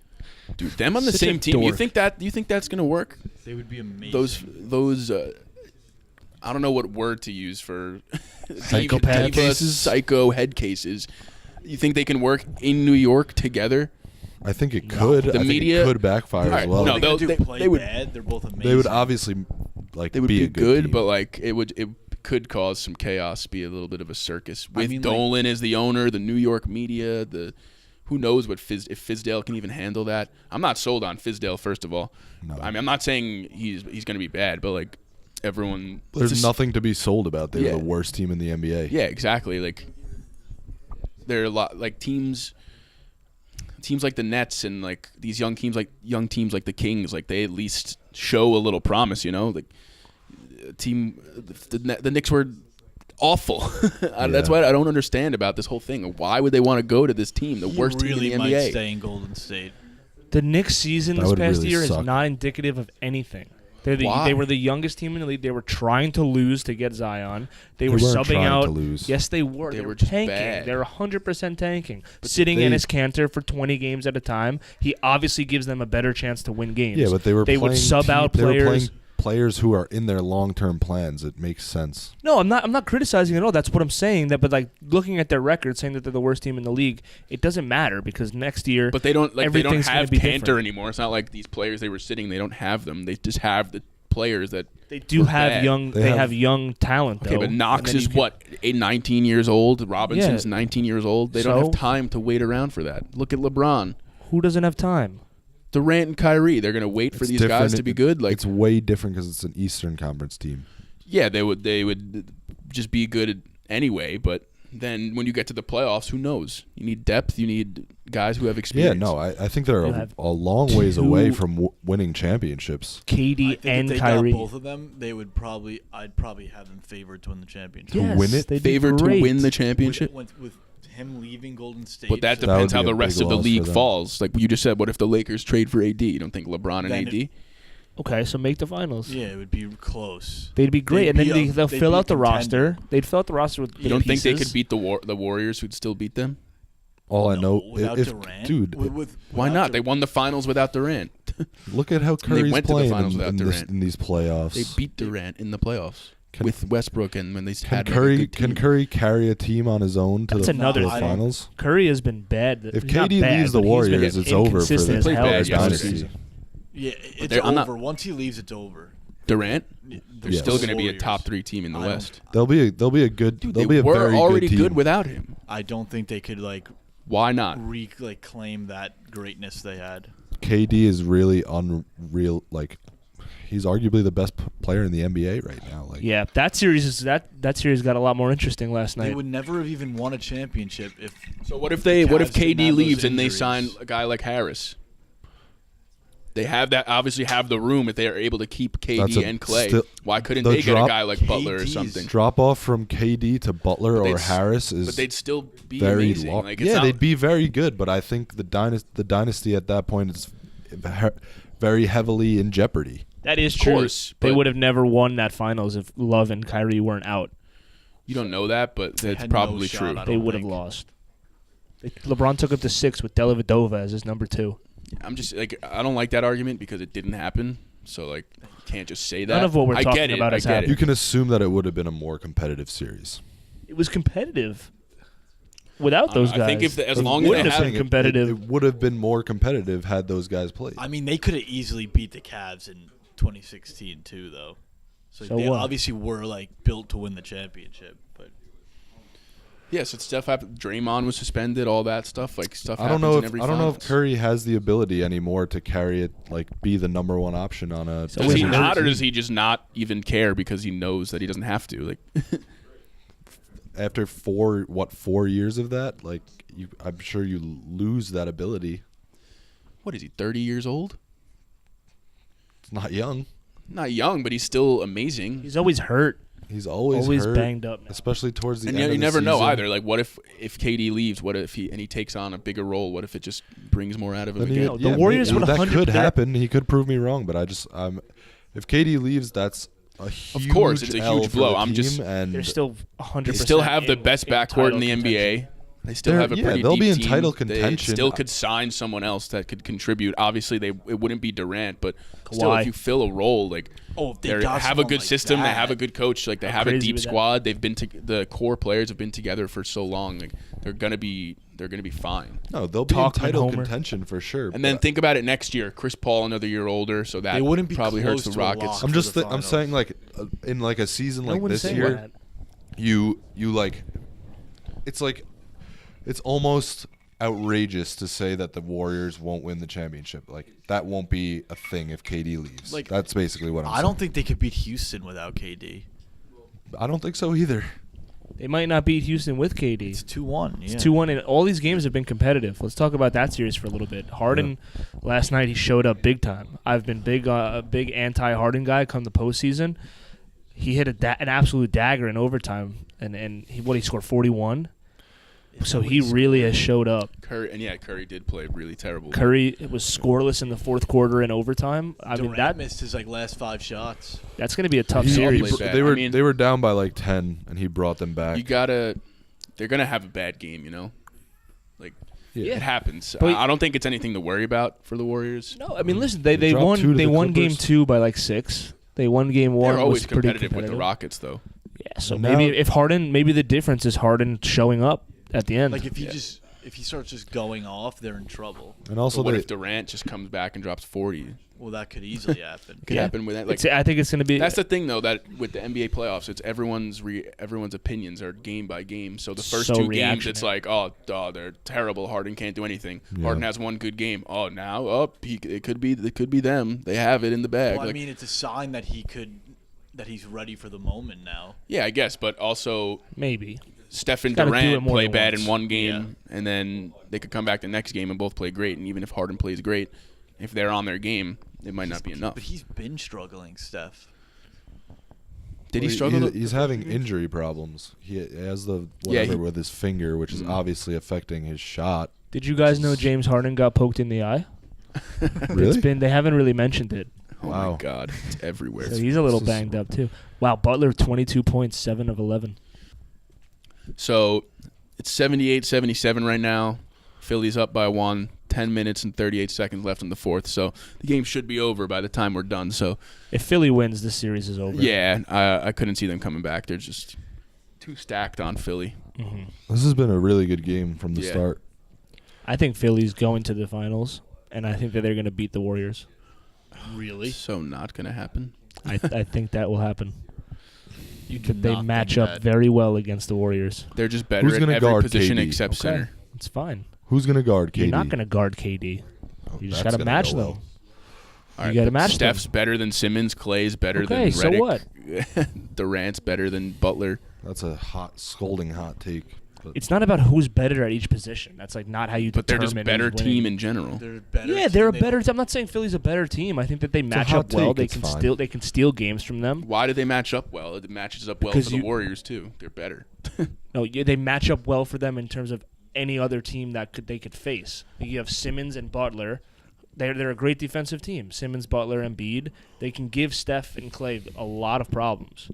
Speaker 1: Dude, them on the
Speaker 2: Such a
Speaker 1: same team. You
Speaker 2: dork.
Speaker 1: think that's gonna work?
Speaker 4: They would be amazing.
Speaker 1: Those I don't know what word to use for
Speaker 2: Psychopath
Speaker 1: diva,
Speaker 3: cases?
Speaker 1: psycho head cases. You think they can work in New York together?
Speaker 3: I think it could.
Speaker 1: The
Speaker 3: I
Speaker 1: media-
Speaker 3: think it could backfire
Speaker 1: All right,
Speaker 3: as well.
Speaker 1: no,
Speaker 4: Are they gonna
Speaker 1: they-
Speaker 4: play
Speaker 1: they would-
Speaker 4: bad? They're both amazing.
Speaker 3: They would obviously like
Speaker 1: They would
Speaker 3: be
Speaker 1: be
Speaker 3: a good, team.
Speaker 1: but like it could cause some chaos, be a little bit of a circus with
Speaker 4: mean, like-
Speaker 1: Dolan as the owner, the New York media, the who knows what if Fizdale can even handle that. I'm not sold on Fizdale. First of all,
Speaker 3: No.
Speaker 1: I mean I'm not saying he's going to be bad, but like everyone,
Speaker 3: There's
Speaker 1: just-
Speaker 3: nothing to be sold about. They're
Speaker 1: Yeah.
Speaker 3: the worst team in the NBA.
Speaker 1: Yeah, exactly. Like there are a lot like teams like the Nets and like these young teams like the Kings, like they at least show a little promise, you know? Like the Knicks were awful. That's what I don't understand about this whole thing. Why would they want to go to this team, the
Speaker 4: He
Speaker 1: worst
Speaker 4: really
Speaker 1: team in the
Speaker 4: might
Speaker 1: NBA?
Speaker 4: stay in Golden State.
Speaker 2: The Knicks season
Speaker 3: That
Speaker 2: this
Speaker 3: would
Speaker 2: past
Speaker 3: really
Speaker 2: year
Speaker 3: suck.
Speaker 2: is not indicative of anything.
Speaker 1: Why?
Speaker 2: They were the youngest team in the league. They were trying to lose to get Zion. They were
Speaker 3: weren't
Speaker 2: subbing
Speaker 3: trying
Speaker 2: out.
Speaker 3: to lose.
Speaker 2: Yes, they were.
Speaker 1: They
Speaker 2: They
Speaker 1: were
Speaker 2: were
Speaker 1: just
Speaker 2: tanking.
Speaker 1: bad.
Speaker 2: They're 100% tanking. Sitting in his canter for 20 games at a time, he obviously gives them a better chance to win games.
Speaker 3: Yeah, but they were
Speaker 2: would
Speaker 3: playing
Speaker 2: sub out
Speaker 3: they were
Speaker 2: players.
Speaker 3: players who are in their long-term plans, it makes sense.
Speaker 2: No, I'm not criticizing at all. That's what I'm saying. But like looking at their record, saying that they're the worst team in the league, it doesn't matter because next year.
Speaker 1: But they don't have
Speaker 2: gonna be
Speaker 1: Cantor
Speaker 2: different.
Speaker 1: anymore. It's not like these players they were sitting. They don't have them. They just have the players that
Speaker 2: They do
Speaker 1: were
Speaker 2: have
Speaker 1: bad.
Speaker 2: young. They have young talent though.
Speaker 1: Okay, but Knox
Speaker 2: And then
Speaker 1: is
Speaker 2: you can-
Speaker 1: what 19 years old. Robinson's
Speaker 2: Yeah.
Speaker 1: 19 years old. They don't have
Speaker 2: So?
Speaker 1: time to wait around for that. Look at LeBron,
Speaker 2: Who doesn't have time?
Speaker 1: Durant, and Kyrie. They're gonna wait for
Speaker 3: It's
Speaker 1: these guys
Speaker 3: different.
Speaker 1: to be good. Like
Speaker 3: It's way different because it's an Eastern Conference team.
Speaker 1: yeah, they would just be good anyway. But then when you get to the playoffs, who knows? You need depth. You need guys who have
Speaker 3: Yeah,
Speaker 1: experience.
Speaker 3: no, I think they're
Speaker 2: They
Speaker 3: a,
Speaker 2: have
Speaker 3: a long ways away
Speaker 2: two-
Speaker 3: from winning championships.
Speaker 2: KD
Speaker 4: I think
Speaker 2: and
Speaker 4: if they
Speaker 2: Kyrie.
Speaker 4: got both of them, I'd probably have them favored to win the championship.
Speaker 3: To win it?
Speaker 2: they'd be
Speaker 1: favored to
Speaker 2: great.
Speaker 1: win the championship.
Speaker 4: With him leaving Golden State.
Speaker 1: But that
Speaker 3: That
Speaker 1: depends
Speaker 3: would
Speaker 1: how
Speaker 3: be a
Speaker 1: the rest
Speaker 3: big
Speaker 1: of the
Speaker 3: loss for
Speaker 1: league
Speaker 3: them.
Speaker 1: falls. Like you just said, what if the Lakers trade for AD? You don't think LeBron and
Speaker 4: Then
Speaker 1: AD?
Speaker 2: Okay, so make the finals.
Speaker 4: Yeah, it would be close.
Speaker 2: They'd be great,
Speaker 4: They'd
Speaker 2: and then
Speaker 4: be a-
Speaker 2: they'll
Speaker 4: they'd
Speaker 2: fill
Speaker 4: be a
Speaker 2: out the
Speaker 4: contender.
Speaker 2: roster. They'd fill out the roster with.
Speaker 1: You don't think they
Speaker 2: pieces.
Speaker 1: could beat the Warriors who'd still beat them?
Speaker 3: All I know,
Speaker 4: without
Speaker 3: if
Speaker 4: Durant,
Speaker 3: dude,
Speaker 1: Why
Speaker 4: without
Speaker 1: not? They won the finals without Durant.
Speaker 3: look at how Curry's
Speaker 1: went to the
Speaker 3: playing
Speaker 1: finals without Durant.
Speaker 3: in these playoffs.
Speaker 1: They beat Durant in the playoffs
Speaker 3: Can-
Speaker 1: with Westbrook, and when they
Speaker 3: Can
Speaker 1: had
Speaker 3: Curry
Speaker 1: like, a good
Speaker 3: can
Speaker 1: team.
Speaker 3: Curry carry a team on his own to
Speaker 2: That's
Speaker 3: the,
Speaker 2: another
Speaker 3: to the
Speaker 2: thing.
Speaker 3: finals?
Speaker 2: Curry has been bad.
Speaker 3: If
Speaker 2: He's not
Speaker 3: KD
Speaker 2: bad,
Speaker 3: leaves the
Speaker 2: but he's been
Speaker 3: Warriors, it's over for
Speaker 2: inconsistent
Speaker 3: the
Speaker 2: as
Speaker 1: Played
Speaker 2: hell
Speaker 1: bad
Speaker 2: this
Speaker 1: yesterday.
Speaker 2: season.
Speaker 4: Yeah, it's
Speaker 1: They're- I'm not-
Speaker 4: over. Once he leaves, it's over.
Speaker 1: Durant,
Speaker 4: They're
Speaker 1: they're
Speaker 3: Yes.
Speaker 1: still going to be a
Speaker 4: Warriors.
Speaker 1: top 3 team in the
Speaker 4: I don't-
Speaker 1: West.
Speaker 3: They'll be a good.
Speaker 1: Dude,
Speaker 3: they'll
Speaker 1: they
Speaker 3: be a
Speaker 1: were
Speaker 3: very
Speaker 1: already
Speaker 3: good team.
Speaker 1: without him.
Speaker 4: I don't think they could
Speaker 1: Why not?
Speaker 4: claim that greatness they had.
Speaker 3: KD is really unreal. Like, he's arguably the best player in the NBA right now. Like,
Speaker 2: Yeah, that series got a lot more interesting last
Speaker 4: They
Speaker 2: night.
Speaker 4: would never have even won a championship if.
Speaker 1: So what if
Speaker 4: Cavs
Speaker 1: KD
Speaker 4: didn't have
Speaker 1: leaves
Speaker 4: those
Speaker 1: and they
Speaker 4: injuries.
Speaker 1: sign a guy like Harris? They obviously have the room if they are able to keep
Speaker 3: That's
Speaker 1: KD
Speaker 3: a
Speaker 1: and Clay.
Speaker 3: still-
Speaker 1: Why couldn't
Speaker 3: the
Speaker 1: they get a
Speaker 3: drop-
Speaker 1: guy like Butler or
Speaker 4: KD's
Speaker 1: something?
Speaker 3: drop off from KD to Butler
Speaker 1: But
Speaker 3: or
Speaker 1: they'd-
Speaker 3: Harris is
Speaker 1: But they'd still be
Speaker 3: very
Speaker 1: amazing.
Speaker 3: long.
Speaker 1: Like, it's
Speaker 3: Yeah,
Speaker 1: not-
Speaker 3: they'd be very good. But I think the dynasty at that point is very heavily in jeopardy.
Speaker 2: That is
Speaker 1: Of
Speaker 2: true.
Speaker 1: course,
Speaker 2: They
Speaker 1: but-
Speaker 2: would have never won that finals if Love and Kyrie weren't out.
Speaker 1: You don't know that, but that's
Speaker 4: had no
Speaker 1: probably
Speaker 4: shot,
Speaker 1: true.
Speaker 4: I
Speaker 2: They
Speaker 4: don't
Speaker 2: would have
Speaker 4: think.
Speaker 2: lost. LeBron took it to 6 with Dellavedova as his number 2.
Speaker 1: I'm just like I don't like that argument because it didn't happen. So like you can't just say that.
Speaker 2: None of what we're
Speaker 1: I
Speaker 2: talking
Speaker 1: get it,
Speaker 2: about
Speaker 1: I
Speaker 2: has
Speaker 1: get it.
Speaker 2: happened.
Speaker 3: You can assume that it would have been a more competitive series.
Speaker 2: It was competitive without those guys.
Speaker 1: I think as
Speaker 2: It
Speaker 1: long as
Speaker 2: wouldn't
Speaker 1: they
Speaker 2: have
Speaker 1: have
Speaker 2: been competitive.
Speaker 3: It would have been more competitive had those guys played.
Speaker 4: I mean, they could have easily beat the Cavs in 2016 too, though. So
Speaker 2: So
Speaker 4: they
Speaker 2: what?
Speaker 4: obviously were built to win the championship, but.
Speaker 1: Yes, it's stuff happened. Draymond was suspended, all that stuff. Like stuff.
Speaker 3: I don't
Speaker 1: happens
Speaker 3: know
Speaker 1: in
Speaker 3: if
Speaker 1: every
Speaker 3: I don't know if
Speaker 1: finals.
Speaker 3: Curry has the ability anymore to carry it, be the number one option on a.
Speaker 2: So
Speaker 1: Does he
Speaker 2: Always
Speaker 1: not, or
Speaker 2: hurt.
Speaker 1: does he just not even care because he knows that he doesn't have to? Like,
Speaker 3: After 4 years of that, I'm sure you lose that ability.
Speaker 1: what is he? 30 years old?
Speaker 3: It's not young.
Speaker 1: Not young, but he's still amazing.
Speaker 2: He's always hurt.
Speaker 3: He's always hurt,
Speaker 2: banged up now.
Speaker 3: especially towards the
Speaker 1: And
Speaker 3: end.
Speaker 1: you
Speaker 3: of the
Speaker 1: never know
Speaker 3: season.
Speaker 1: either. Like, what if KD leaves? What if he takes on a bigger role? What if it just brings more out of him
Speaker 3: Then
Speaker 1: again?
Speaker 2: The Warriors would
Speaker 3: that
Speaker 2: 100
Speaker 3: could
Speaker 2: they're-
Speaker 3: happen. He could prove me wrong, but if KD leaves, that's a huge
Speaker 1: course, it's a
Speaker 3: L
Speaker 1: huge
Speaker 3: for
Speaker 1: blow.
Speaker 3: the
Speaker 1: I'm
Speaker 3: team,
Speaker 1: just-
Speaker 3: and
Speaker 2: They're still 100%.
Speaker 1: They still have the
Speaker 2: in-
Speaker 1: best
Speaker 2: in
Speaker 1: backcourt in the
Speaker 2: title
Speaker 1: NBA.
Speaker 2: contention.
Speaker 1: They still
Speaker 3: They're-
Speaker 1: have a
Speaker 3: yeah,
Speaker 1: pretty
Speaker 3: they'll
Speaker 1: deep
Speaker 3: be in
Speaker 1: team.
Speaker 3: title
Speaker 1: They
Speaker 3: contention.
Speaker 1: still could sign someone else that could contribute. Obviously, it wouldn't be Durant, but still,
Speaker 2: Kawhi.
Speaker 1: if you fill a role,
Speaker 4: If they
Speaker 1: they
Speaker 4: got
Speaker 1: have a
Speaker 4: someone
Speaker 1: good
Speaker 4: like
Speaker 1: system, they have a
Speaker 4: that-
Speaker 1: good coach, they
Speaker 2: How
Speaker 1: have a
Speaker 2: crazy
Speaker 1: deep
Speaker 2: would that
Speaker 1: squad. They've been the core players have been together for so long. They're gonna be fine.
Speaker 3: no, they'll be
Speaker 2: Talkman,
Speaker 3: in title
Speaker 2: Homer.
Speaker 3: contention for sure.
Speaker 1: And then
Speaker 3: but
Speaker 1: think about it next year. Chris Paul another year older, so that
Speaker 4: They wouldn't be
Speaker 1: probably hurts
Speaker 4: close
Speaker 1: the
Speaker 4: to a
Speaker 1: Rockets.
Speaker 4: lock.
Speaker 3: I'm
Speaker 4: for
Speaker 3: just
Speaker 4: the
Speaker 3: I'm
Speaker 4: finals.
Speaker 3: saying in a season
Speaker 2: No
Speaker 3: like
Speaker 2: one's
Speaker 3: this
Speaker 2: saying
Speaker 3: year,
Speaker 2: that.
Speaker 3: it's almost outrageous to say that the Warriors won't win the championship. That won't be a thing if KD leaves. That's basically what I'm saying.
Speaker 4: I don't think they could beat Houston without KD.
Speaker 3: I don't think so either.
Speaker 2: They might not beat Houston with KD.
Speaker 4: It's 2-1. Yeah.
Speaker 2: It's 2-1, and all these games have been competitive. Let's talk about that series for a little bit. Harden, last night, he showed up big time. I've been a big anti-Harden guy come the postseason. He hit an absolute dagger in overtime, and he scored 41. So he really has showed up.
Speaker 1: Curry did play really terrible.
Speaker 2: Curry was scoreless in the fourth quarter in overtime. I mean,
Speaker 4: Durant missed his last 5 shots.
Speaker 2: that's going to be a tough
Speaker 3: He-
Speaker 2: series.
Speaker 1: played bad.
Speaker 3: They were
Speaker 1: I mean-
Speaker 3: they were down by 10, and he brought them back.
Speaker 1: They're gonna have a bad game,
Speaker 3: Yeah.
Speaker 1: It happens.
Speaker 2: But-
Speaker 1: I don't think it's anything to worry about for the Warriors.
Speaker 2: No, I mean, listen, they
Speaker 3: They dropped 2 to
Speaker 2: won
Speaker 3: the
Speaker 2: game
Speaker 3: Clippers.
Speaker 2: 2 by 6. They won game one.
Speaker 1: They're always
Speaker 2: was pretty
Speaker 1: competitive with the Rockets, though.
Speaker 2: Yeah, so
Speaker 3: And
Speaker 2: maybe
Speaker 3: now-
Speaker 2: if Harden, maybe the difference is Harden showing up at the end.
Speaker 4: Like if he starts just going off, they're in trouble.
Speaker 3: And also,
Speaker 1: But what
Speaker 3: they,
Speaker 1: if Durant just comes back and drops 40?
Speaker 4: Well, that could easily happen.
Speaker 1: Could happen with that. Like
Speaker 2: I think it's going to be.
Speaker 1: that's the thing, though, that with the NBA playoffs, it's everyone's opinions are game by game. So the first
Speaker 2: So
Speaker 1: two games, it's
Speaker 2: reactionary.
Speaker 1: like, oh, they're terrible. Harden can't do anything.
Speaker 3: Yeah.
Speaker 1: Harden has one good game. Oh, now, it could be them. They have it in the bag.
Speaker 4: Well, I
Speaker 1: Like,
Speaker 4: mean, it's a sign that he's ready for the moment now.
Speaker 1: yeah, I guess, but also
Speaker 2: maybe.
Speaker 1: Steph and
Speaker 2: Gotta do it
Speaker 1: Durant
Speaker 2: more
Speaker 1: play
Speaker 2: than
Speaker 1: bad
Speaker 2: once.
Speaker 1: in one game, and then they could come back the next game and both play great. And even if Harden plays great, if they're on their game, it might not be enough.
Speaker 4: But he's been struggling, Steph.
Speaker 1: Did he
Speaker 3: Well,
Speaker 1: struggle?
Speaker 3: He's having injury problems. He has the whatever with his finger, which is obviously affecting his shot.
Speaker 2: Did you guys know James Harden got poked in the eye?
Speaker 3: Really?
Speaker 2: They haven't really mentioned it.
Speaker 1: Oh
Speaker 3: Wow.
Speaker 1: my God, it's everywhere.
Speaker 2: So he's a little
Speaker 3: This is-
Speaker 2: banged up too. Wow, Butler 22 points, 7 of 11.
Speaker 1: So it's 78-77 right now. Philly's up by 1. 10 minutes and 38 seconds left in the fourth. So the game should be over by the time we're done. So
Speaker 2: If Philly wins, this series is over.
Speaker 1: yeah, I couldn't see them coming back. They're just too stacked on Philly.
Speaker 2: hmm
Speaker 3: This has been a really good game from the
Speaker 1: Yeah.
Speaker 3: start.
Speaker 2: I think Philly's going to the finals, and I think that they're going to beat the Warriors.
Speaker 4: Really?
Speaker 1: So not gonna happen.
Speaker 2: I think that will happen.
Speaker 4: You do
Speaker 2: They
Speaker 4: not
Speaker 2: match
Speaker 4: think
Speaker 2: up
Speaker 4: that.
Speaker 2: very well against the Warriors.
Speaker 1: They're just better
Speaker 3: Who's
Speaker 1: at
Speaker 3: gonna
Speaker 1: every
Speaker 3: guard
Speaker 1: position
Speaker 3: KD?
Speaker 1: except
Speaker 2: Okay.
Speaker 1: center.
Speaker 2: It's fine.
Speaker 3: Who's going to guard KD?
Speaker 2: You're not going to guard KD.
Speaker 3: Oh,
Speaker 2: You just
Speaker 3: that's
Speaker 2: got to
Speaker 3: gonna
Speaker 2: match
Speaker 3: go
Speaker 2: them.
Speaker 3: well.
Speaker 1: All
Speaker 2: You gotta match
Speaker 1: Steph's
Speaker 2: them.
Speaker 1: better than Simmons. Clay's better
Speaker 2: Okay,
Speaker 1: than
Speaker 2: so
Speaker 1: Redick.
Speaker 2: what?
Speaker 1: Durant's better than Butler.
Speaker 3: That's a scolding hot take. But
Speaker 2: It's not about who's better at each position. That's like not how you
Speaker 1: But they're
Speaker 2: determine
Speaker 1: just better
Speaker 2: who's winning.
Speaker 1: team in general.
Speaker 4: They're a better.
Speaker 2: Yeah, they're a
Speaker 4: team.
Speaker 2: better. I'm not saying Philly's a better team. I think that they
Speaker 3: a
Speaker 2: match
Speaker 3: hot
Speaker 2: up well.
Speaker 3: take,
Speaker 2: They
Speaker 3: it's
Speaker 2: can
Speaker 3: fine.
Speaker 2: steal games from them.
Speaker 1: Why do they match up well? It matches up well
Speaker 2: Because
Speaker 1: for the
Speaker 2: you-
Speaker 1: Warriors too. They're better.
Speaker 2: No, they match up well for them in terms of any other team that they could face. You have Simmons and Butler. They're a great defensive team. Simmons, Butler, and Embiid. They can give Steph and Clay a lot of problems.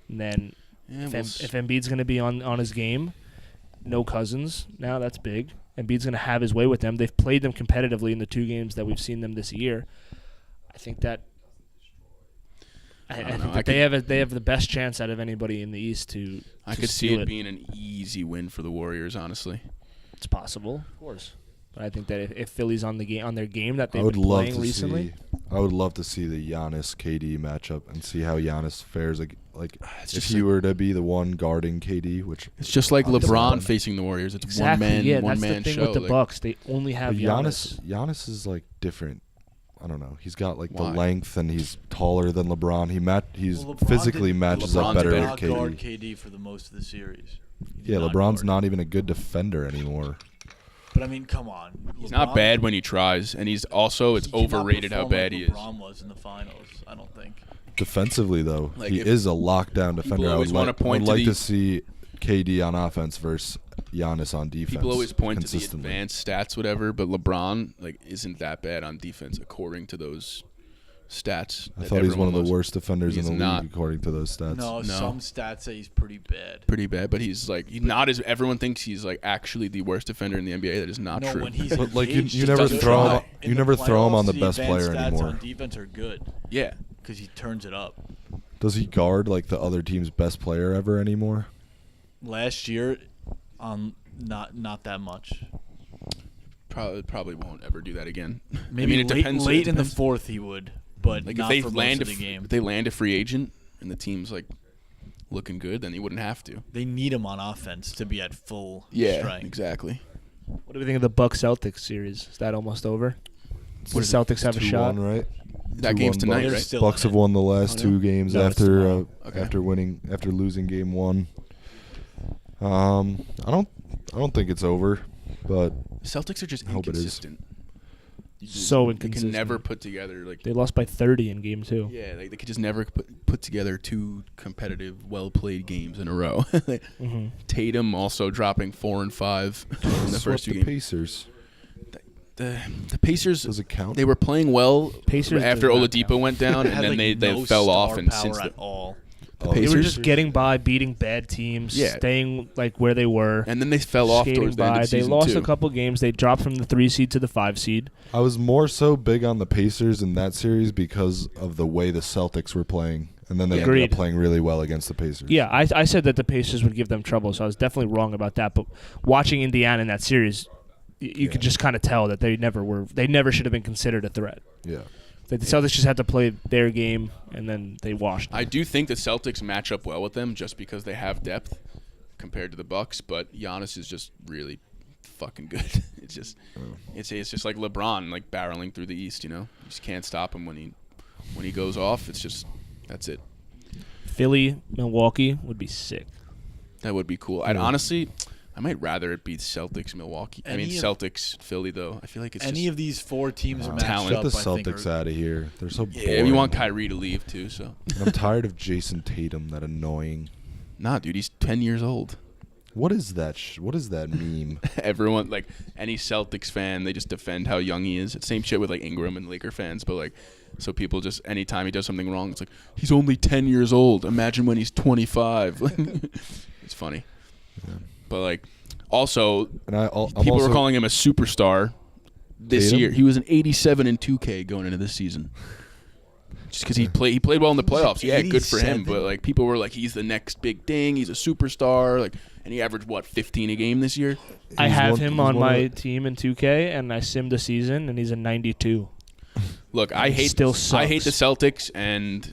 Speaker 2: And then
Speaker 1: Yeah,
Speaker 2: if Embiid's going to be on his game, no Cousins now, that's big. Embiid's going to have his way with them. They've played them competitively in the 2 games that we've seen them this year. I think that I
Speaker 1: don't know.
Speaker 2: think that they have the best chance out of anybody in the East to
Speaker 1: I
Speaker 2: to
Speaker 1: could see
Speaker 2: steal
Speaker 1: it being an easy win for the Warriors, honestly.
Speaker 2: It's possible, of course. But I think that if Philly's on their game that
Speaker 3: I
Speaker 2: they've
Speaker 3: would
Speaker 2: been
Speaker 3: love
Speaker 2: playing
Speaker 3: to
Speaker 2: recently,
Speaker 3: see. I would love to see the Giannis KD matchup and see how Giannis fares. Like
Speaker 1: It's
Speaker 3: if
Speaker 1: just
Speaker 3: he
Speaker 1: like-
Speaker 3: were to be the one guarding KD, which
Speaker 1: It's just like
Speaker 3: Obviously.
Speaker 1: LeBron facing the Warriors. It's
Speaker 2: exactly.
Speaker 1: one
Speaker 2: Yeah,
Speaker 1: man
Speaker 2: that's the thing
Speaker 1: show.
Speaker 2: with the
Speaker 1: like,
Speaker 2: Bucks. They only have
Speaker 3: but
Speaker 2: Giannis.
Speaker 3: Giannis is like different. I don't know. He's got like the
Speaker 1: Why?
Speaker 3: length and he's taller than LeBron. He's
Speaker 4: Well, LeBron
Speaker 3: physically
Speaker 4: didn't-
Speaker 3: matches
Speaker 1: LeBron's
Speaker 3: up better
Speaker 1: better.
Speaker 3: with
Speaker 4: Not guard
Speaker 3: KD.
Speaker 4: KD for the most of the series. He did
Speaker 3: Yeah,
Speaker 4: not
Speaker 3: LeBron's
Speaker 4: guard.
Speaker 3: not even a good defender anymore.
Speaker 4: But I mean, come on.
Speaker 1: He's not bad when he tries, and he's also it's overrated how bad he is.
Speaker 4: LeBron was in the finals. I don't think.
Speaker 3: Defensively, though,
Speaker 1: Like,
Speaker 3: he
Speaker 1: if
Speaker 3: is a lockdown defender. I
Speaker 1: always
Speaker 3: would
Speaker 1: wanna
Speaker 3: like, I
Speaker 1: point
Speaker 3: would
Speaker 1: to
Speaker 3: like
Speaker 1: the-
Speaker 3: to see KD on offense versus Giannis on defense.
Speaker 1: People always point to the
Speaker 3: consistently.
Speaker 1: advanced stats, whatever, but LeBron isn't that bad on defense according to those stats.
Speaker 3: I
Speaker 1: that
Speaker 3: thought he's one of
Speaker 1: everyone
Speaker 3: the
Speaker 1: loves.
Speaker 3: worst defenders in
Speaker 1: He's
Speaker 3: the
Speaker 1: not.
Speaker 3: league, according to those stats.
Speaker 4: No,
Speaker 1: No.
Speaker 4: some stats say he's pretty bad.
Speaker 1: Pretty bad, but he's not as everyone thinks he's actually the worst defender in the NBA. That is not
Speaker 4: No,
Speaker 1: true.
Speaker 4: when he's
Speaker 3: But, like, you-
Speaker 4: engaged,
Speaker 3: you
Speaker 4: he
Speaker 3: never
Speaker 4: doesn't
Speaker 3: throw
Speaker 4: try.
Speaker 3: him-
Speaker 4: In
Speaker 3: you
Speaker 4: the
Speaker 3: never throw him on the
Speaker 4: playoffs,
Speaker 3: best
Speaker 4: advanced
Speaker 3: player
Speaker 4: stats
Speaker 3: anymore.
Speaker 4: on defense are good
Speaker 1: yeah,
Speaker 4: because he turns it up.
Speaker 3: Does he guard like the other team's best player ever anymore?
Speaker 4: Last year, not that much.
Speaker 1: probably won't ever do that again.
Speaker 4: Maybe
Speaker 1: I mean, it
Speaker 4: late,
Speaker 1: depends.
Speaker 4: late
Speaker 1: it
Speaker 4: in the
Speaker 1: depends.
Speaker 4: fourth he would, but
Speaker 1: Like
Speaker 4: not
Speaker 1: if they
Speaker 4: for
Speaker 1: land
Speaker 4: most of the game.
Speaker 1: if they land a free agent and the team's looking good, then he wouldn't have to.
Speaker 4: They need him on offense to be at full
Speaker 1: Yeah,
Speaker 4: strength.
Speaker 1: exactly.
Speaker 2: What do we think of the Bucks Celtics series? Is that almost over? Would
Speaker 1: What is
Speaker 2: Celtics have a
Speaker 3: 2-1,
Speaker 2: shot?
Speaker 3: right?
Speaker 1: That
Speaker 3: 2-1
Speaker 1: game's tonight,
Speaker 4: They're
Speaker 1: right?
Speaker 4: still
Speaker 3: Bucks
Speaker 4: in
Speaker 3: have
Speaker 4: it.
Speaker 3: won the last
Speaker 2: Oh,
Speaker 3: 2
Speaker 2: no?
Speaker 3: games
Speaker 2: No, it's
Speaker 3: after
Speaker 2: tomorrow.
Speaker 1: Okay.
Speaker 3: after losing game 1. I don't think it's over, but
Speaker 1: Celtics are just
Speaker 3: I hope it is.
Speaker 1: inconsistent.
Speaker 2: So
Speaker 1: They
Speaker 2: inconsistent.
Speaker 1: can never put together
Speaker 2: They lost by 30 in game 2.
Speaker 1: yeah, they could just never put together 2 competitive, well-played games in a row.
Speaker 2: Mm-hmm.
Speaker 1: Tatum also dropping 4 and 5 in the
Speaker 3: swept
Speaker 1: first 2
Speaker 3: the
Speaker 1: games.
Speaker 3: Pacers.
Speaker 1: The Pacers,
Speaker 3: Does it count?
Speaker 1: they were playing well
Speaker 2: Pacers
Speaker 1: after
Speaker 2: does not
Speaker 1: Oladipo
Speaker 2: count.
Speaker 1: went down, and
Speaker 4: Had,
Speaker 1: then they
Speaker 4: no
Speaker 1: fell off.
Speaker 4: star
Speaker 1: And
Speaker 4: power
Speaker 1: since
Speaker 4: at all.
Speaker 3: Oh,
Speaker 2: They were
Speaker 1: Pacers?
Speaker 2: just getting by, beating bad teams,
Speaker 1: Yeah.
Speaker 2: staying like where they were.
Speaker 1: And then they fell off
Speaker 2: skating
Speaker 1: towards the end
Speaker 2: by.
Speaker 1: of
Speaker 2: They
Speaker 1: season
Speaker 2: lost
Speaker 1: 2.
Speaker 2: a couple games. They dropped from the 3 seed to the 5 seed.
Speaker 3: I was more so big on the Pacers in that series because of the way the Celtics were playing, and then they ended
Speaker 2: Agreed.
Speaker 3: up playing really well against the Pacers.
Speaker 2: Yeah, I said that the Pacers would give them trouble, so I was definitely wrong about that. But watching Indiana in that series, you could just kind of tell that they never should have been considered a threat.
Speaker 3: Yeah.
Speaker 2: The Celtics just had to play their game, and then they washed them.
Speaker 1: I do think the Celtics match up well with them just because they have depth compared to the Bucks, but Giannis is just really fucking good. It's just like LeBron, like barreling through the East. You just can't stop him when he goes off. It's just that's it.
Speaker 2: Philly, Milwaukee would be sick.
Speaker 1: That would be cool. I might rather it be Celtics Milwaukee. Celtics Philly though. I feel like it's
Speaker 4: any
Speaker 1: just,
Speaker 4: of these 4 teams are matched
Speaker 1: talent.
Speaker 3: Get
Speaker 4: up.
Speaker 3: the
Speaker 4: I think
Speaker 3: Celtics
Speaker 4: are-
Speaker 3: out of here. They're so boring.
Speaker 1: yeah. We want Kyrie to leave too. So
Speaker 3: And I'm tired of Jason Tatum, that annoying.
Speaker 1: nah, dude, he's 10 years old.
Speaker 3: What is that? What is that meme?
Speaker 1: Everyone, like any Celtics fan, they just defend how young he is. It's same shit with like Ingram and Laker fans, but like, so people just anytime he does something wrong, it's like he's only 10 years old. Imagine when he's 25. It's funny, but like also
Speaker 3: And I'm
Speaker 1: people
Speaker 3: also,
Speaker 1: were calling him a superstar this
Speaker 3: Tatum?
Speaker 1: year. He was an 87 in 2K going into this season. Just because he played well in the playoffs. Yeah, good for him.
Speaker 4: 87?
Speaker 1: But like people were like, he's the next big thing. He's a superstar. Like, and he averaged 15 a game this year.
Speaker 2: I
Speaker 3: He's
Speaker 2: have
Speaker 3: one-
Speaker 2: him
Speaker 3: he's
Speaker 2: on
Speaker 3: one
Speaker 2: my
Speaker 3: of
Speaker 2: team in 2K, and I simmed a season, and he's a 92.
Speaker 1: Look, I hate
Speaker 2: Still
Speaker 1: I hate the
Speaker 2: sucks.
Speaker 1: Celtics, and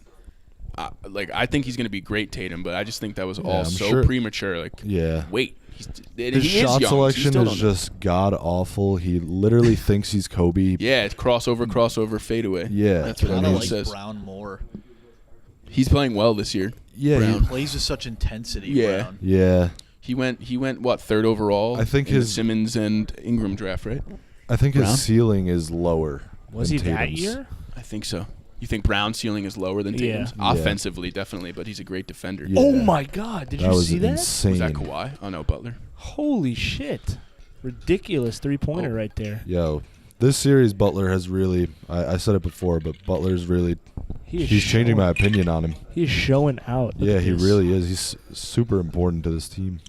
Speaker 1: I think he's gonna be great, Tatum. But I just think that was all
Speaker 3: I'm
Speaker 1: so
Speaker 3: sure-
Speaker 1: premature. Like,
Speaker 3: Yeah.
Speaker 1: wait, he
Speaker 3: His
Speaker 1: is
Speaker 3: shot
Speaker 1: young, so you
Speaker 3: selection
Speaker 1: still
Speaker 3: is
Speaker 1: don't know.
Speaker 3: just god awful. He literally thinks he's Kobe.
Speaker 1: Yeah, it's crossover, fadeaway.
Speaker 3: Yeah.
Speaker 1: That's what
Speaker 4: I
Speaker 1: everyone
Speaker 4: like
Speaker 1: says.
Speaker 4: Brown more.
Speaker 1: He's playing well this year.
Speaker 3: Yeah,
Speaker 1: Brown.
Speaker 4: He plays with such intensity.
Speaker 1: Yeah.
Speaker 4: Brown.
Speaker 3: Yeah.
Speaker 1: He went what, third overall?
Speaker 3: I think
Speaker 1: in the
Speaker 3: his-
Speaker 1: Simmons and Ingram draft, right?
Speaker 3: I think
Speaker 1: Brown?
Speaker 3: his ceiling is lower.
Speaker 2: Was
Speaker 3: than
Speaker 2: he that
Speaker 3: Tatum's.
Speaker 2: year?
Speaker 1: I think so. You think Brown's ceiling is lower than
Speaker 2: Yeah.
Speaker 1: Tatum's?
Speaker 3: Yeah.
Speaker 1: Offensively, definitely, but he's a great defender.
Speaker 3: Yeah.
Speaker 2: Oh my God! Did
Speaker 3: That
Speaker 2: you
Speaker 3: was
Speaker 2: see that?
Speaker 3: insane.
Speaker 1: Was that Kawhi? Oh no, Butler.
Speaker 2: Holy shit! Ridiculous 3-pointer
Speaker 1: Oh.
Speaker 2: right there.
Speaker 3: Yo, this series Butler has really. I said it before, but Butler's really.
Speaker 2: He is
Speaker 3: He's changing
Speaker 2: showing-
Speaker 3: my opinion on him.
Speaker 2: He's showing out. Look
Speaker 3: Yeah,
Speaker 2: at
Speaker 3: he
Speaker 2: this.
Speaker 3: really is. He's super important to this team.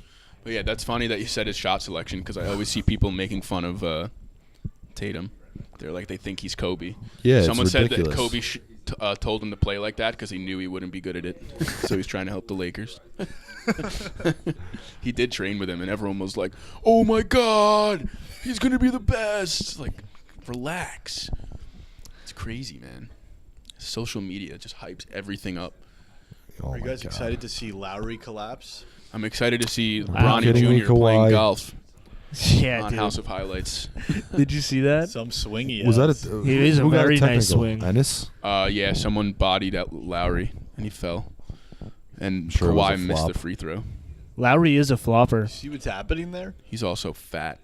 Speaker 1: But yeah, that's funny that you said his shot selection because I always see people making fun of Tatum. They're like, they think he's Kobe.
Speaker 3: Yeah,
Speaker 1: Someone
Speaker 3: it's
Speaker 1: said
Speaker 3: ridiculous.
Speaker 1: that Kobe told him to play like that because he knew he wouldn't be good at it. So he's trying to help the Lakers. He did train with him, and everyone was like, "Oh my God, he's gonna be the best!" Like, relax. It's crazy, man. Social media just hypes everything up.
Speaker 3: Oh
Speaker 4: Are you
Speaker 3: my
Speaker 4: guys
Speaker 3: God.
Speaker 4: excited to see Lowry collapse?
Speaker 1: I'm excited to see
Speaker 2: Wow.
Speaker 1: Bronny
Speaker 3: Kidding me,
Speaker 1: Jr. playing
Speaker 3: Kawhi?
Speaker 1: golf
Speaker 2: Yeah,
Speaker 1: on
Speaker 2: dude.
Speaker 1: House of Highlights.
Speaker 2: Did you see that?
Speaker 4: Some swingy.
Speaker 3: Was that
Speaker 4: ass.
Speaker 3: a?
Speaker 2: It is a
Speaker 3: who got
Speaker 2: very nice
Speaker 3: technical?
Speaker 2: swing.
Speaker 3: Ennis?
Speaker 1: Yeah, someone bodied at Lowry, and he fell. And
Speaker 3: Sure it was a
Speaker 1: Kawhi missed
Speaker 3: flop.
Speaker 1: the free throw.
Speaker 2: Lowry is a flopper.
Speaker 4: See what's happening there?
Speaker 1: He's also fat.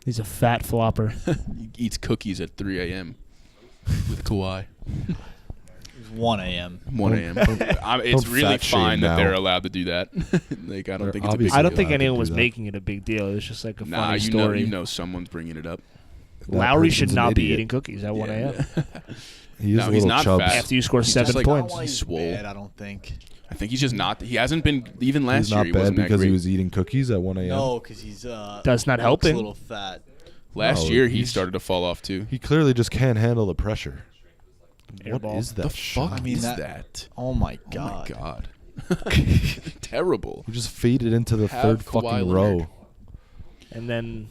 Speaker 2: He's a fat flopper.
Speaker 1: He eats cookies at 3 a.m. with Kawhi.
Speaker 4: It was 1 a.m.
Speaker 1: 1 a.m. It's
Speaker 3: don't
Speaker 1: really
Speaker 3: fat shame
Speaker 1: fine that
Speaker 3: now.
Speaker 1: they're allowed to do that. Like, I don't
Speaker 3: They're
Speaker 1: think it's a big
Speaker 3: obviously
Speaker 1: deal.
Speaker 2: I don't think
Speaker 3: allowed to
Speaker 2: anyone
Speaker 3: do
Speaker 2: was
Speaker 3: that.
Speaker 2: making it a big deal. It was just like a
Speaker 1: Nah,
Speaker 2: funny
Speaker 1: you
Speaker 2: story.
Speaker 1: know someone's bringing it up.
Speaker 3: That
Speaker 2: Lowry should
Speaker 3: person's an
Speaker 2: not be
Speaker 3: idiot.
Speaker 2: eating cookies at 1 a.m.
Speaker 3: He is
Speaker 1: No,
Speaker 3: a
Speaker 1: he's
Speaker 3: little
Speaker 1: not
Speaker 3: chubs.
Speaker 1: fat.
Speaker 2: after you score
Speaker 1: He's
Speaker 2: 7
Speaker 1: just like-
Speaker 2: points.
Speaker 1: He's swole.
Speaker 4: Bad, I don't think.
Speaker 1: I think he's just not. He hasn't been even last
Speaker 3: He's
Speaker 1: year.
Speaker 3: not
Speaker 1: He
Speaker 3: bad
Speaker 1: wasn't that
Speaker 3: because
Speaker 1: great.
Speaker 3: he was eating cookies at 1 a.m.
Speaker 4: No, because he's
Speaker 2: That's not
Speaker 4: looks
Speaker 2: helping.
Speaker 4: A little fat.
Speaker 1: Last
Speaker 3: No,
Speaker 1: year he
Speaker 3: he's-
Speaker 1: started to fall off too.
Speaker 3: He clearly just can't handle the pressure. What
Speaker 2: Airball.
Speaker 3: is that
Speaker 1: The fuck
Speaker 3: shot?
Speaker 4: I mean,
Speaker 1: is
Speaker 4: that-
Speaker 1: that?
Speaker 4: Oh my
Speaker 1: Oh
Speaker 4: god.
Speaker 1: my god. Terrible.
Speaker 3: He just faded into the
Speaker 1: Have
Speaker 3: third
Speaker 1: Kawhi
Speaker 3: fucking
Speaker 1: Leonard.
Speaker 3: row.
Speaker 2: And then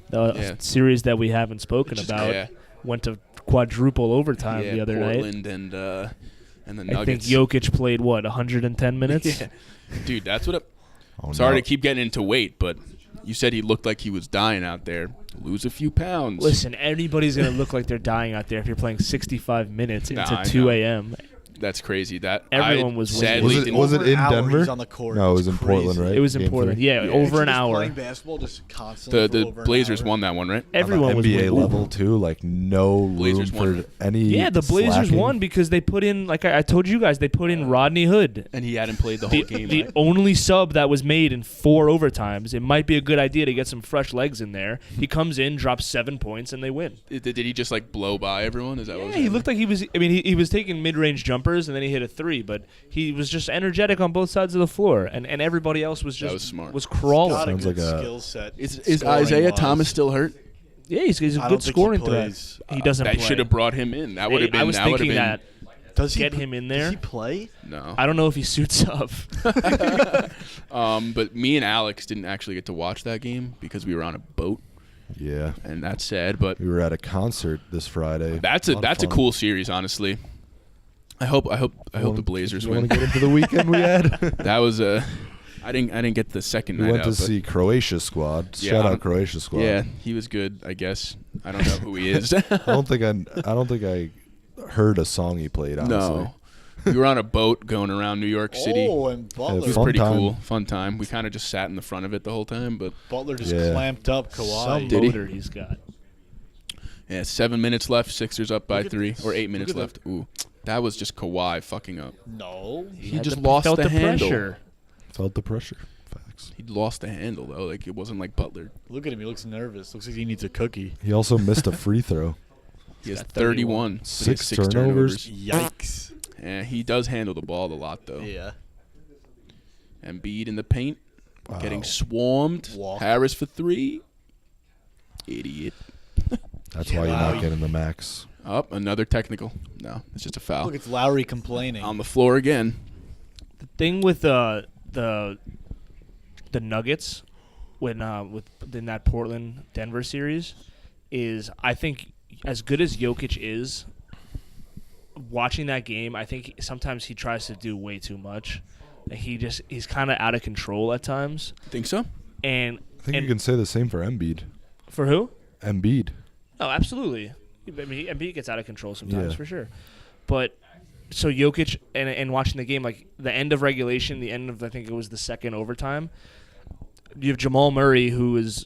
Speaker 2: the
Speaker 1: Yeah.
Speaker 2: series that we haven't spoken
Speaker 1: Just-
Speaker 2: about
Speaker 1: yeah.
Speaker 2: went to quadruple overtime
Speaker 1: Yeah,
Speaker 2: the other night.
Speaker 1: Portland and the
Speaker 2: I think
Speaker 1: Nuggets.
Speaker 2: Jokic played, 110 minutes?
Speaker 1: Yeah. Dude, that's what.
Speaker 3: Oh,
Speaker 1: Sorry
Speaker 3: no.
Speaker 1: to keep getting into weight, but you said he looked like he was dying out there. Lose a few pounds.
Speaker 2: Listen, anybody's going to look like they're dying out there if you're playing 65 minutes
Speaker 1: Nah,
Speaker 2: into
Speaker 1: I
Speaker 2: 2
Speaker 1: know.
Speaker 2: a.m.
Speaker 1: That's crazy. That
Speaker 2: Everyone
Speaker 1: I
Speaker 2: was
Speaker 1: sadly
Speaker 2: winning.
Speaker 1: didn't-
Speaker 3: Was it
Speaker 4: Over an
Speaker 3: in
Speaker 4: hour
Speaker 3: Denver?
Speaker 4: He's on the court.
Speaker 3: No, it was
Speaker 4: It's
Speaker 3: in Portland,
Speaker 4: crazy.
Speaker 3: right?
Speaker 2: It was in
Speaker 3: Game
Speaker 2: Portland.
Speaker 3: 3?
Speaker 2: Yeah,
Speaker 4: Yeah,
Speaker 2: over
Speaker 4: just
Speaker 2: an hour.
Speaker 4: Playing basketball just constantly.
Speaker 1: the
Speaker 4: for over an
Speaker 1: Blazers
Speaker 4: hour.
Speaker 1: won that one, right?
Speaker 2: Everyone was
Speaker 3: NBA
Speaker 2: winning.
Speaker 3: level too, like no
Speaker 1: Blazers
Speaker 3: room
Speaker 1: won.
Speaker 3: for any.
Speaker 2: Yeah, the Blazers
Speaker 3: slacking.
Speaker 2: won because they put in, like I told you guys, they put in Rodney Hood.
Speaker 1: And he hadn't played the whole game.
Speaker 2: The
Speaker 1: right?
Speaker 2: only sub that was made in 4 overtimes. It might be a good idea to get some fresh legs in there. He comes in, drops 7 points, and they win.
Speaker 1: Did he just like blow by everyone? Is that what was
Speaker 2: Yeah, he looked like he was. I mean, he was taking mid-range jumpers jumpers, and then he hit a 3. But he was just energetic on both sides of the floor, and everybody else was just
Speaker 1: was smart.
Speaker 2: crawling.
Speaker 4: Got a
Speaker 3: Sounds
Speaker 4: good
Speaker 3: like a-
Speaker 4: skill set.
Speaker 1: Is Isaiah Thomas still hurt?
Speaker 2: Yeah, he's a
Speaker 4: I
Speaker 2: good
Speaker 4: don't think he
Speaker 2: scoring
Speaker 4: plays.
Speaker 2: threat. He doesn't
Speaker 1: They
Speaker 2: play.
Speaker 1: should have brought him in. That would have been.
Speaker 2: I was
Speaker 1: that would have
Speaker 2: thinking
Speaker 1: been.
Speaker 2: that.
Speaker 4: Does he
Speaker 2: Get him in there.
Speaker 4: Does he play?
Speaker 1: No.
Speaker 2: I don't know if he suits up.
Speaker 1: But me and Alex didn't actually get to watch that game because we were on a boat,
Speaker 3: Yeah.
Speaker 1: and that's sad. But
Speaker 3: We were at a concert this Friday.
Speaker 1: that's
Speaker 3: lot of
Speaker 1: a
Speaker 3: fun.
Speaker 1: cool series, honestly. I hope the Blazers
Speaker 3: you
Speaker 1: win.
Speaker 3: Want to get into the weekend we had?
Speaker 1: That was I didn't get the second
Speaker 3: We
Speaker 1: night
Speaker 3: went
Speaker 1: out.
Speaker 3: to
Speaker 1: but
Speaker 3: see Croatia squad.
Speaker 1: Yeah,
Speaker 3: Shout
Speaker 1: I
Speaker 3: out
Speaker 1: don't-
Speaker 3: Croatia squad.
Speaker 1: Yeah, he was good. I guess I don't know who he is.
Speaker 3: I don't think I heard a song he played. Honestly.
Speaker 1: No, we were on a boat going around New York City.
Speaker 4: Oh, and
Speaker 1: It
Speaker 4: Butler.
Speaker 1: was
Speaker 3: Fun
Speaker 1: pretty
Speaker 3: time.
Speaker 1: cool, fun time. We kind of just sat in the front of it the whole time, but
Speaker 4: Butler just
Speaker 3: Yeah.
Speaker 4: clamped up Kawhi.
Speaker 2: Some
Speaker 1: Did he?
Speaker 2: motor he's got.
Speaker 1: yeah, 7 minutes left. Sixers up by
Speaker 4: Look at
Speaker 1: 3,
Speaker 4: this.
Speaker 1: or 8 minutes
Speaker 4: Look at
Speaker 1: left. Ooh, that was just Kawhi fucking up.
Speaker 4: No.
Speaker 1: He
Speaker 2: had
Speaker 1: just
Speaker 2: the-
Speaker 1: lost
Speaker 2: felt
Speaker 1: the handle.
Speaker 2: pressure.
Speaker 3: Felt the pressure. Facts.
Speaker 1: He lost the handle though. Like it wasn't like Butler.
Speaker 4: Look at him. He looks nervous. Looks like he needs a cookie.
Speaker 3: He also missed a free throw.
Speaker 1: He has
Speaker 2: got
Speaker 1: 31.
Speaker 2: 31.
Speaker 1: but he has
Speaker 3: 6 turnovers.
Speaker 4: Yikes.
Speaker 1: Yeah, he does handle the ball a lot though.
Speaker 4: Yeah.
Speaker 1: Embiid in the paint,
Speaker 3: Wow.
Speaker 1: getting swarmed.
Speaker 4: Walk.
Speaker 1: Harris for 3. Idiot.
Speaker 3: That's why you're
Speaker 4: Wow.
Speaker 3: not getting the max.
Speaker 1: Up, another technical. No, it's just a foul.
Speaker 4: Look, it's Lowry complaining.
Speaker 1: On the floor again.
Speaker 2: The thing with the Nuggets when in that Portland Denver series is I think as good as Jokic is, watching that game, I think sometimes he tries to do way too much. He's kind of out of control at times.
Speaker 1: Think so?
Speaker 2: And
Speaker 3: I think you can say the same for Embiid.
Speaker 2: for who?
Speaker 3: Embiid.
Speaker 2: Oh, absolutely. I mean, Embiid gets out of control sometimes,
Speaker 3: Yeah.
Speaker 2: for sure. But so Jokic and watching the game, like the end of regulation, the end of I think it was the second overtime. You have Jamal Murray who was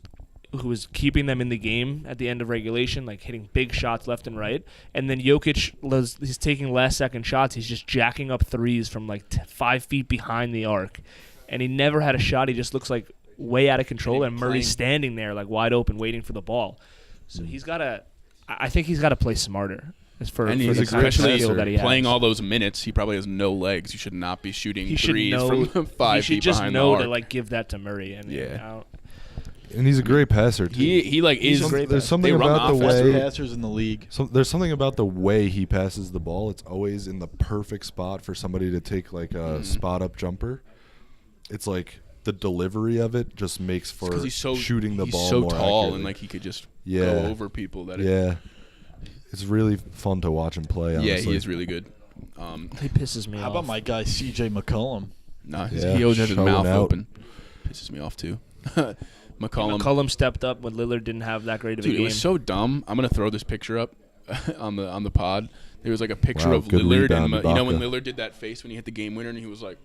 Speaker 2: keeping them in the game at the end of regulation, like hitting big shots left and right. And then Jokic he's taking last second shots. He's just jacking up threes from like 5 feet behind the arc, and he never had a shot. He just looks like way out of control, and Murray's standing there like wide open, waiting for the ball. So he's got to. I think he's got to play smarter. For
Speaker 1: And
Speaker 2: the
Speaker 1: he's
Speaker 2: kind of
Speaker 1: especially
Speaker 2: skill that he
Speaker 1: playing
Speaker 2: has.
Speaker 1: all those minutes. He probably has no legs. You should not be shooting
Speaker 2: He should
Speaker 1: threes
Speaker 2: know.
Speaker 1: from 5
Speaker 2: he should
Speaker 1: feet
Speaker 2: just
Speaker 1: behind
Speaker 2: know
Speaker 1: the
Speaker 2: to
Speaker 1: arc.
Speaker 2: like give that to Murray. And
Speaker 1: Yeah.
Speaker 3: And he's a great passer, too.
Speaker 1: He like
Speaker 2: He's
Speaker 1: is
Speaker 2: a great
Speaker 3: There's
Speaker 2: passer.
Speaker 3: something
Speaker 1: They run
Speaker 3: about the
Speaker 1: offense.
Speaker 3: way
Speaker 4: Passers in the league.
Speaker 3: there's something about the way he passes the ball. It's always in the perfect spot for somebody to take like a spot up jumper. It's like the delivery of it just makes for
Speaker 1: because he's so
Speaker 3: shooting the
Speaker 1: he's
Speaker 3: ball
Speaker 1: so
Speaker 3: more
Speaker 1: tall
Speaker 3: accurately.
Speaker 1: and like he could just
Speaker 3: Yeah.
Speaker 1: go over people.
Speaker 3: Yeah. It's really fun to watch him play, honestly.
Speaker 1: Yeah, he is really good.
Speaker 2: He pisses me
Speaker 4: How
Speaker 2: off.
Speaker 4: about my guy C.J. McCollum?
Speaker 1: Nah,
Speaker 3: Yeah,
Speaker 1: he always has his
Speaker 3: showing
Speaker 1: mouth
Speaker 3: out.
Speaker 1: open. Pisses me off too. McCollum.
Speaker 2: McCollum stepped up when Lillard didn't have that great of a
Speaker 1: Dude, it
Speaker 2: game.
Speaker 1: was so dumb. I'm gonna throw this picture up on the pod. There was like a picture
Speaker 3: Wow,
Speaker 1: of
Speaker 3: good
Speaker 1: Lillard,
Speaker 3: rebound,
Speaker 1: and you know when
Speaker 3: Ibaka.
Speaker 1: Lillard did that face when he hit the game winner, and he was like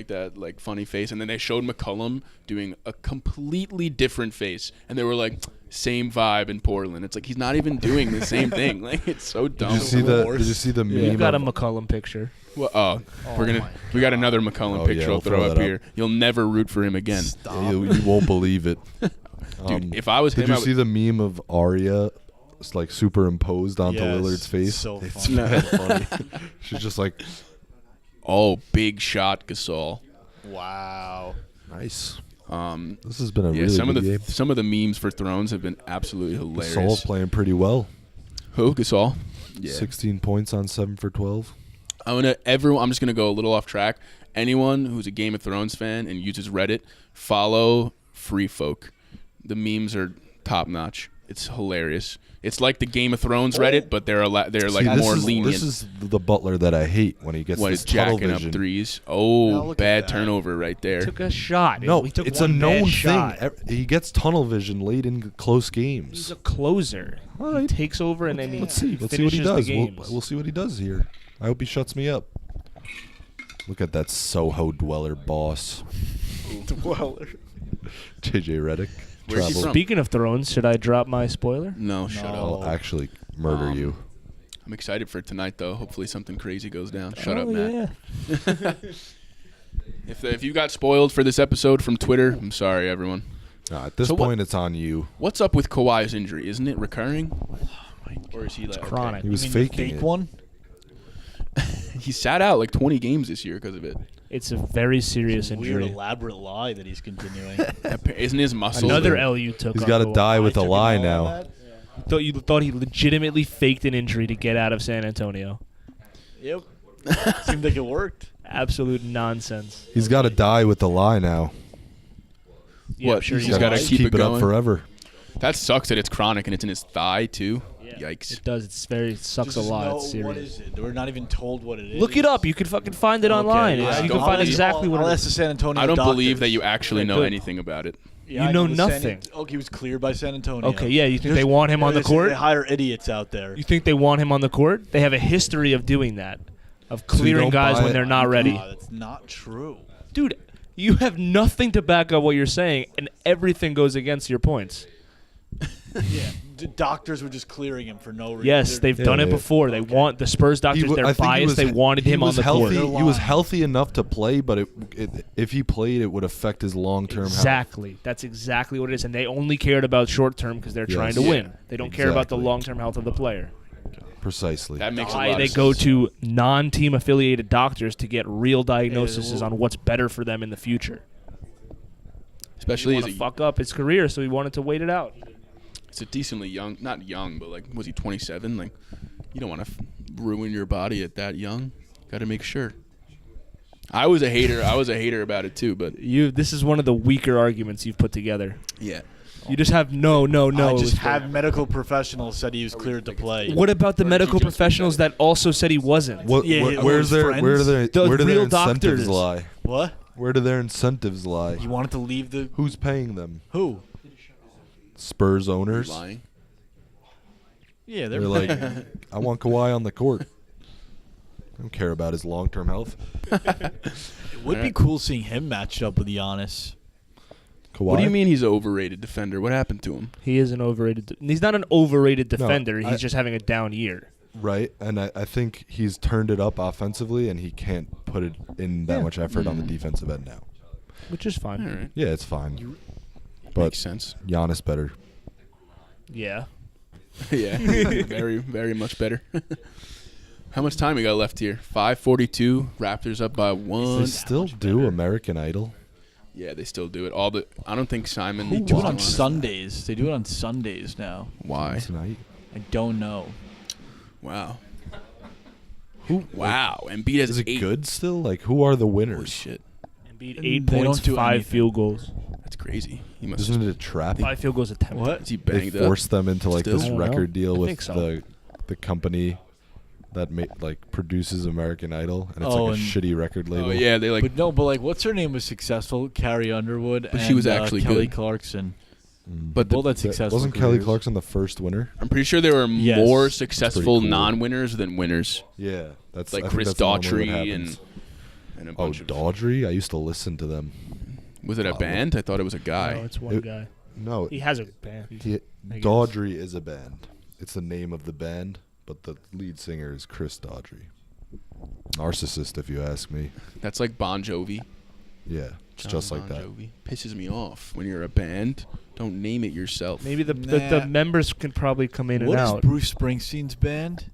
Speaker 1: that like funny face, and then they showed McCollum doing a completely different face, and they were like same vibe in Portland. It's like he's not even doing the same thing. Like it's so dumb.
Speaker 3: Did you see the meme?
Speaker 2: You've got a
Speaker 3: of-
Speaker 2: McCollum picture.
Speaker 1: Well, we got another McCollum
Speaker 3: Oh,
Speaker 1: picture
Speaker 3: yeah,
Speaker 1: I'll
Speaker 3: we'll
Speaker 1: throw
Speaker 3: throw
Speaker 1: up
Speaker 3: that
Speaker 1: here.
Speaker 3: up.
Speaker 1: You'll never root for him again.
Speaker 3: Yeah, you won't believe it.
Speaker 1: Dude, if I was
Speaker 3: Did
Speaker 1: him,
Speaker 3: you
Speaker 1: I would,
Speaker 3: see the meme of Arya, it's like superimposed onto
Speaker 4: Yes,
Speaker 3: Lillard's face?
Speaker 4: so
Speaker 3: It's
Speaker 4: funny.
Speaker 3: mad funny. She's just like,
Speaker 1: oh, big shot, Gasol.
Speaker 4: Wow.
Speaker 3: nice.
Speaker 1: Um,
Speaker 3: This has been a
Speaker 1: yeah,
Speaker 3: really
Speaker 1: some of
Speaker 3: good
Speaker 1: the
Speaker 3: game.
Speaker 1: some of the memes for Thrones have been absolutely hilarious.
Speaker 3: Gasol's playing pretty well.
Speaker 1: Who? Gasol? Yeah.
Speaker 3: 16 points on 7 for 12.
Speaker 1: I'm just gonna go a little off track. Anyone who's a Game of Thrones fan and uses Reddit, follow Free Folk. The memes are top notch. It's hilarious. It's like the Game of Thrones Reddit, but they're like
Speaker 3: See,
Speaker 1: more
Speaker 3: this
Speaker 1: lenient.
Speaker 3: is the Butler that I hate when he gets
Speaker 1: What
Speaker 3: this
Speaker 1: is
Speaker 3: tunnel
Speaker 1: jacking
Speaker 3: vision.
Speaker 1: up threes?
Speaker 4: Now
Speaker 1: Oh,
Speaker 4: look
Speaker 1: bad
Speaker 4: at that.
Speaker 1: turnover right there.
Speaker 2: Took a shot.
Speaker 3: No,
Speaker 2: He took
Speaker 3: it's a
Speaker 2: one bad
Speaker 3: known
Speaker 2: shot.
Speaker 3: thing. He gets tunnel vision late in close
Speaker 2: He's
Speaker 3: games.
Speaker 2: a closer.
Speaker 3: All right.
Speaker 2: He takes over and then he
Speaker 3: Let's see what he
Speaker 2: finishes
Speaker 3: does.
Speaker 2: the
Speaker 3: We'll,
Speaker 2: games.
Speaker 3: we'll see what he does here. I hope he shuts me up. Look at that Soho dweller boss,
Speaker 4: Dweller.
Speaker 3: JJ Redick.
Speaker 1: Where's he
Speaker 3: Travel.
Speaker 1: from?
Speaker 2: Speaking of Thrones, should I drop my spoiler?
Speaker 1: No, shut up.
Speaker 3: I'll actually murder you.
Speaker 1: I'm excited for tonight, though. Hopefully something crazy goes down. Shut up,
Speaker 2: Oh,
Speaker 1: Matt.
Speaker 2: Yeah.
Speaker 1: If you got spoiled for this episode from Twitter, I'm sorry, everyone.
Speaker 3: No, at this
Speaker 1: So what-
Speaker 3: point, it's on you.
Speaker 1: What's up with Kawhi's injury? Isn't it recurring? Or is he like
Speaker 2: chronic.
Speaker 3: He was
Speaker 4: You mean the
Speaker 3: faking
Speaker 4: fake
Speaker 3: it.
Speaker 4: one?
Speaker 1: He sat out like 20 games this year because of it.
Speaker 2: It's a very serious
Speaker 4: It's a weird,
Speaker 2: injury.
Speaker 4: elaborate lie that he's continuing.
Speaker 1: Isn't his muscles?
Speaker 2: Another
Speaker 1: like-
Speaker 2: L you took.
Speaker 3: He's
Speaker 2: on
Speaker 3: got to
Speaker 2: Kawhi.
Speaker 3: die with a
Speaker 4: took an
Speaker 3: lie
Speaker 4: L on
Speaker 3: now.
Speaker 4: that?
Speaker 2: You thought he legitimately faked an injury to get out of San Antonio.
Speaker 4: Yep. Seemed like it worked.
Speaker 2: Absolute nonsense.
Speaker 3: He's got to die with the lie now.
Speaker 2: Yeah,
Speaker 1: What,
Speaker 2: I'm sure
Speaker 1: he's
Speaker 2: he's
Speaker 1: gotta
Speaker 2: right.
Speaker 1: keep it
Speaker 3: it
Speaker 1: going?
Speaker 3: up forever.
Speaker 1: That sucks that it's chronic and it's in his thigh too.
Speaker 2: Yeah.
Speaker 1: Yikes.
Speaker 2: It does. It sucks a
Speaker 4: Just
Speaker 2: lot.
Speaker 4: know
Speaker 2: It's serious.
Speaker 4: what is it? We're not even told what it is.
Speaker 2: Look it up. You can fucking find it online.
Speaker 4: yeah.
Speaker 2: You
Speaker 1: I
Speaker 2: can
Speaker 1: don't
Speaker 2: find
Speaker 1: believe-
Speaker 2: exactly what
Speaker 4: I'll
Speaker 2: it
Speaker 4: ask the
Speaker 2: is.
Speaker 4: San Antonio
Speaker 1: I don't
Speaker 4: doctors.
Speaker 1: believe that you actually
Speaker 2: Okay,
Speaker 1: know
Speaker 2: good.
Speaker 1: anything about it.
Speaker 4: Yeah,
Speaker 2: You
Speaker 4: I
Speaker 2: know
Speaker 4: the San-
Speaker 2: nothing.
Speaker 4: he was cleared by San Antonio.
Speaker 2: Okay, yeah. You think they want him on the
Speaker 4: They
Speaker 2: court?
Speaker 4: hire idiots out there.
Speaker 2: You think they want him on the court? They have a history of doing that, of
Speaker 3: So you
Speaker 2: clearing
Speaker 3: don't
Speaker 2: guys
Speaker 3: buy
Speaker 2: when
Speaker 3: it?
Speaker 2: they're not ready.
Speaker 4: That's not true.
Speaker 2: Dude, you have nothing to back up what you're saying, and everything goes against your points.
Speaker 4: Yeah, the doctors were just clearing him for no reason.
Speaker 2: Yes, they've
Speaker 3: Yeah,
Speaker 2: done it
Speaker 3: they-
Speaker 2: before. They want the Spurs doctors.
Speaker 3: I
Speaker 2: They're
Speaker 3: think he
Speaker 2: biased.
Speaker 3: was-
Speaker 2: They wanted
Speaker 3: he
Speaker 2: him on
Speaker 3: was
Speaker 2: the
Speaker 3: healthy.
Speaker 2: court.
Speaker 3: He was healthy enough to play, but if he played, it would affect his long-term health.
Speaker 2: Exactly. That's exactly what it is. And they only cared about short term because they're
Speaker 3: Yes.
Speaker 2: trying to
Speaker 1: Yeah.
Speaker 2: win. They don't care about the
Speaker 3: Exactly.
Speaker 2: long term health of the player.
Speaker 3: Precisely.
Speaker 1: That makes a
Speaker 2: Why
Speaker 1: lot
Speaker 2: they
Speaker 1: of
Speaker 2: go
Speaker 1: sense.
Speaker 2: to non-team affiliated doctors to get real diagnoses
Speaker 4: well-
Speaker 2: on what's better for them in the future.
Speaker 1: Especially
Speaker 2: He
Speaker 1: as
Speaker 2: want to
Speaker 1: a,
Speaker 2: fuck up his career, so he wanted to wait it out.
Speaker 1: it's a decently young, not young, but like, was he 27? Like, you don't want to ruin your body at that young. Got to make sure. I was a hater about it too, but
Speaker 2: This is one of the weaker arguments you've put together.
Speaker 1: yeah.
Speaker 2: You just have no.
Speaker 4: I
Speaker 2: it
Speaker 4: just
Speaker 2: was
Speaker 4: have medical professionals said he was cleared to play.
Speaker 2: What about the medical
Speaker 1: just
Speaker 2: professionals that also said he wasn't?
Speaker 3: What,
Speaker 4: Yeah,
Speaker 3: where,
Speaker 4: his
Speaker 3: where's their
Speaker 4: friends?
Speaker 3: where do their
Speaker 2: The
Speaker 3: where do their
Speaker 2: real
Speaker 3: incentives
Speaker 2: doctors.
Speaker 3: lie?
Speaker 4: What?
Speaker 3: Where do their incentives lie?
Speaker 4: You wanted to leave the
Speaker 3: Who's paying them?
Speaker 4: who?
Speaker 3: Spurs owners.
Speaker 1: Lying.
Speaker 4: Yeah,
Speaker 3: They're like, I want Kawhi on the court. I don't care about his long-term health.
Speaker 4: it would be cool seeing him matched up with Giannis.
Speaker 3: Kawhi.
Speaker 1: What do you mean he's an overrated defender? What happened to him?
Speaker 2: He is an overrated. He's not an overrated
Speaker 3: No,
Speaker 2: defender. He's
Speaker 3: I-
Speaker 2: just having a down year.
Speaker 3: Right, and I think he's turned it up offensively, and he can't put it in that much effort on the defensive end now.
Speaker 2: Which is fine.
Speaker 1: All right.
Speaker 3: Yeah, it's fine. But
Speaker 1: Makes sense.
Speaker 3: Giannis better.
Speaker 2: Yeah.
Speaker 1: Yeah. Very, very much better. How much time we got left here? 5:42. Raptors up by one.
Speaker 3: They still do American Idol.
Speaker 1: Yeah, they still do it. I don't think Simon.
Speaker 4: They do it on
Speaker 1: wants-
Speaker 4: Sundays. They do it on Sundays now.
Speaker 1: Why?
Speaker 3: Tonight.
Speaker 4: I don't know.
Speaker 1: Wow. Wow. Embiid has
Speaker 3: Is it
Speaker 1: 8.
Speaker 3: good still? Like, who are the
Speaker 1: Holy
Speaker 3: winners?
Speaker 1: shit.
Speaker 2: Embiid,
Speaker 4: And
Speaker 2: 8
Speaker 4: they don't
Speaker 2: points,
Speaker 4: do
Speaker 2: 5
Speaker 4: anything.
Speaker 2: field goals.
Speaker 1: That's crazy. He must.
Speaker 3: Isn't it a trap?
Speaker 2: 5 field goals attempt.
Speaker 4: What?
Speaker 1: Is he
Speaker 3: They
Speaker 1: banged up?
Speaker 3: forced them into like
Speaker 1: Still?
Speaker 3: this
Speaker 2: I don't know.
Speaker 3: record deal
Speaker 2: I
Speaker 3: with
Speaker 2: think so.
Speaker 3: the company that produces American Idol, and it's
Speaker 4: Oh,
Speaker 3: like a
Speaker 4: and-
Speaker 3: shitty record label.
Speaker 1: Oh yeah, they like.
Speaker 4: But like, what's her name was successful? Carrie Underwood.
Speaker 1: But
Speaker 4: and,
Speaker 1: she was actually
Speaker 4: Kelly
Speaker 1: good.
Speaker 4: Clarkson.
Speaker 1: But
Speaker 4: Both
Speaker 1: the,
Speaker 4: had successful.
Speaker 3: Wasn't Kelly
Speaker 4: careers.
Speaker 3: Clarkson the first winner?
Speaker 1: I'm pretty sure there were
Speaker 4: Yes.
Speaker 1: more
Speaker 4: That's
Speaker 1: successful
Speaker 3: cool.
Speaker 1: non-winners than winners.
Speaker 3: Yeah, that's
Speaker 1: Like
Speaker 3: I think
Speaker 1: Chris
Speaker 3: that's normally what
Speaker 1: Daughtry
Speaker 3: happens.
Speaker 1: and a
Speaker 3: Oh,
Speaker 1: bunch of.
Speaker 3: Daughtry! I used to listen to them.
Speaker 1: Was it a
Speaker 3: Oh.
Speaker 1: band? I thought it was a guy.
Speaker 2: No, it's one
Speaker 3: It-
Speaker 2: guy.
Speaker 3: No,
Speaker 2: He has a band.
Speaker 3: he,
Speaker 2: I guess.
Speaker 3: Daughtry is a band. It's the name of the band, but the lead singer is Chris Daughtry. Narcissist, if you ask me.
Speaker 1: That's like Bon Jovi.
Speaker 3: Yeah, it's
Speaker 1: John
Speaker 3: just like
Speaker 1: Bon
Speaker 3: that.
Speaker 1: Jovi. Pisses me off when you're a band. Don't name it yourself.
Speaker 2: Maybe the
Speaker 4: Nah.
Speaker 2: members can probably come in
Speaker 4: What
Speaker 2: and
Speaker 4: is
Speaker 2: out.
Speaker 4: Bruce Springsteen's band?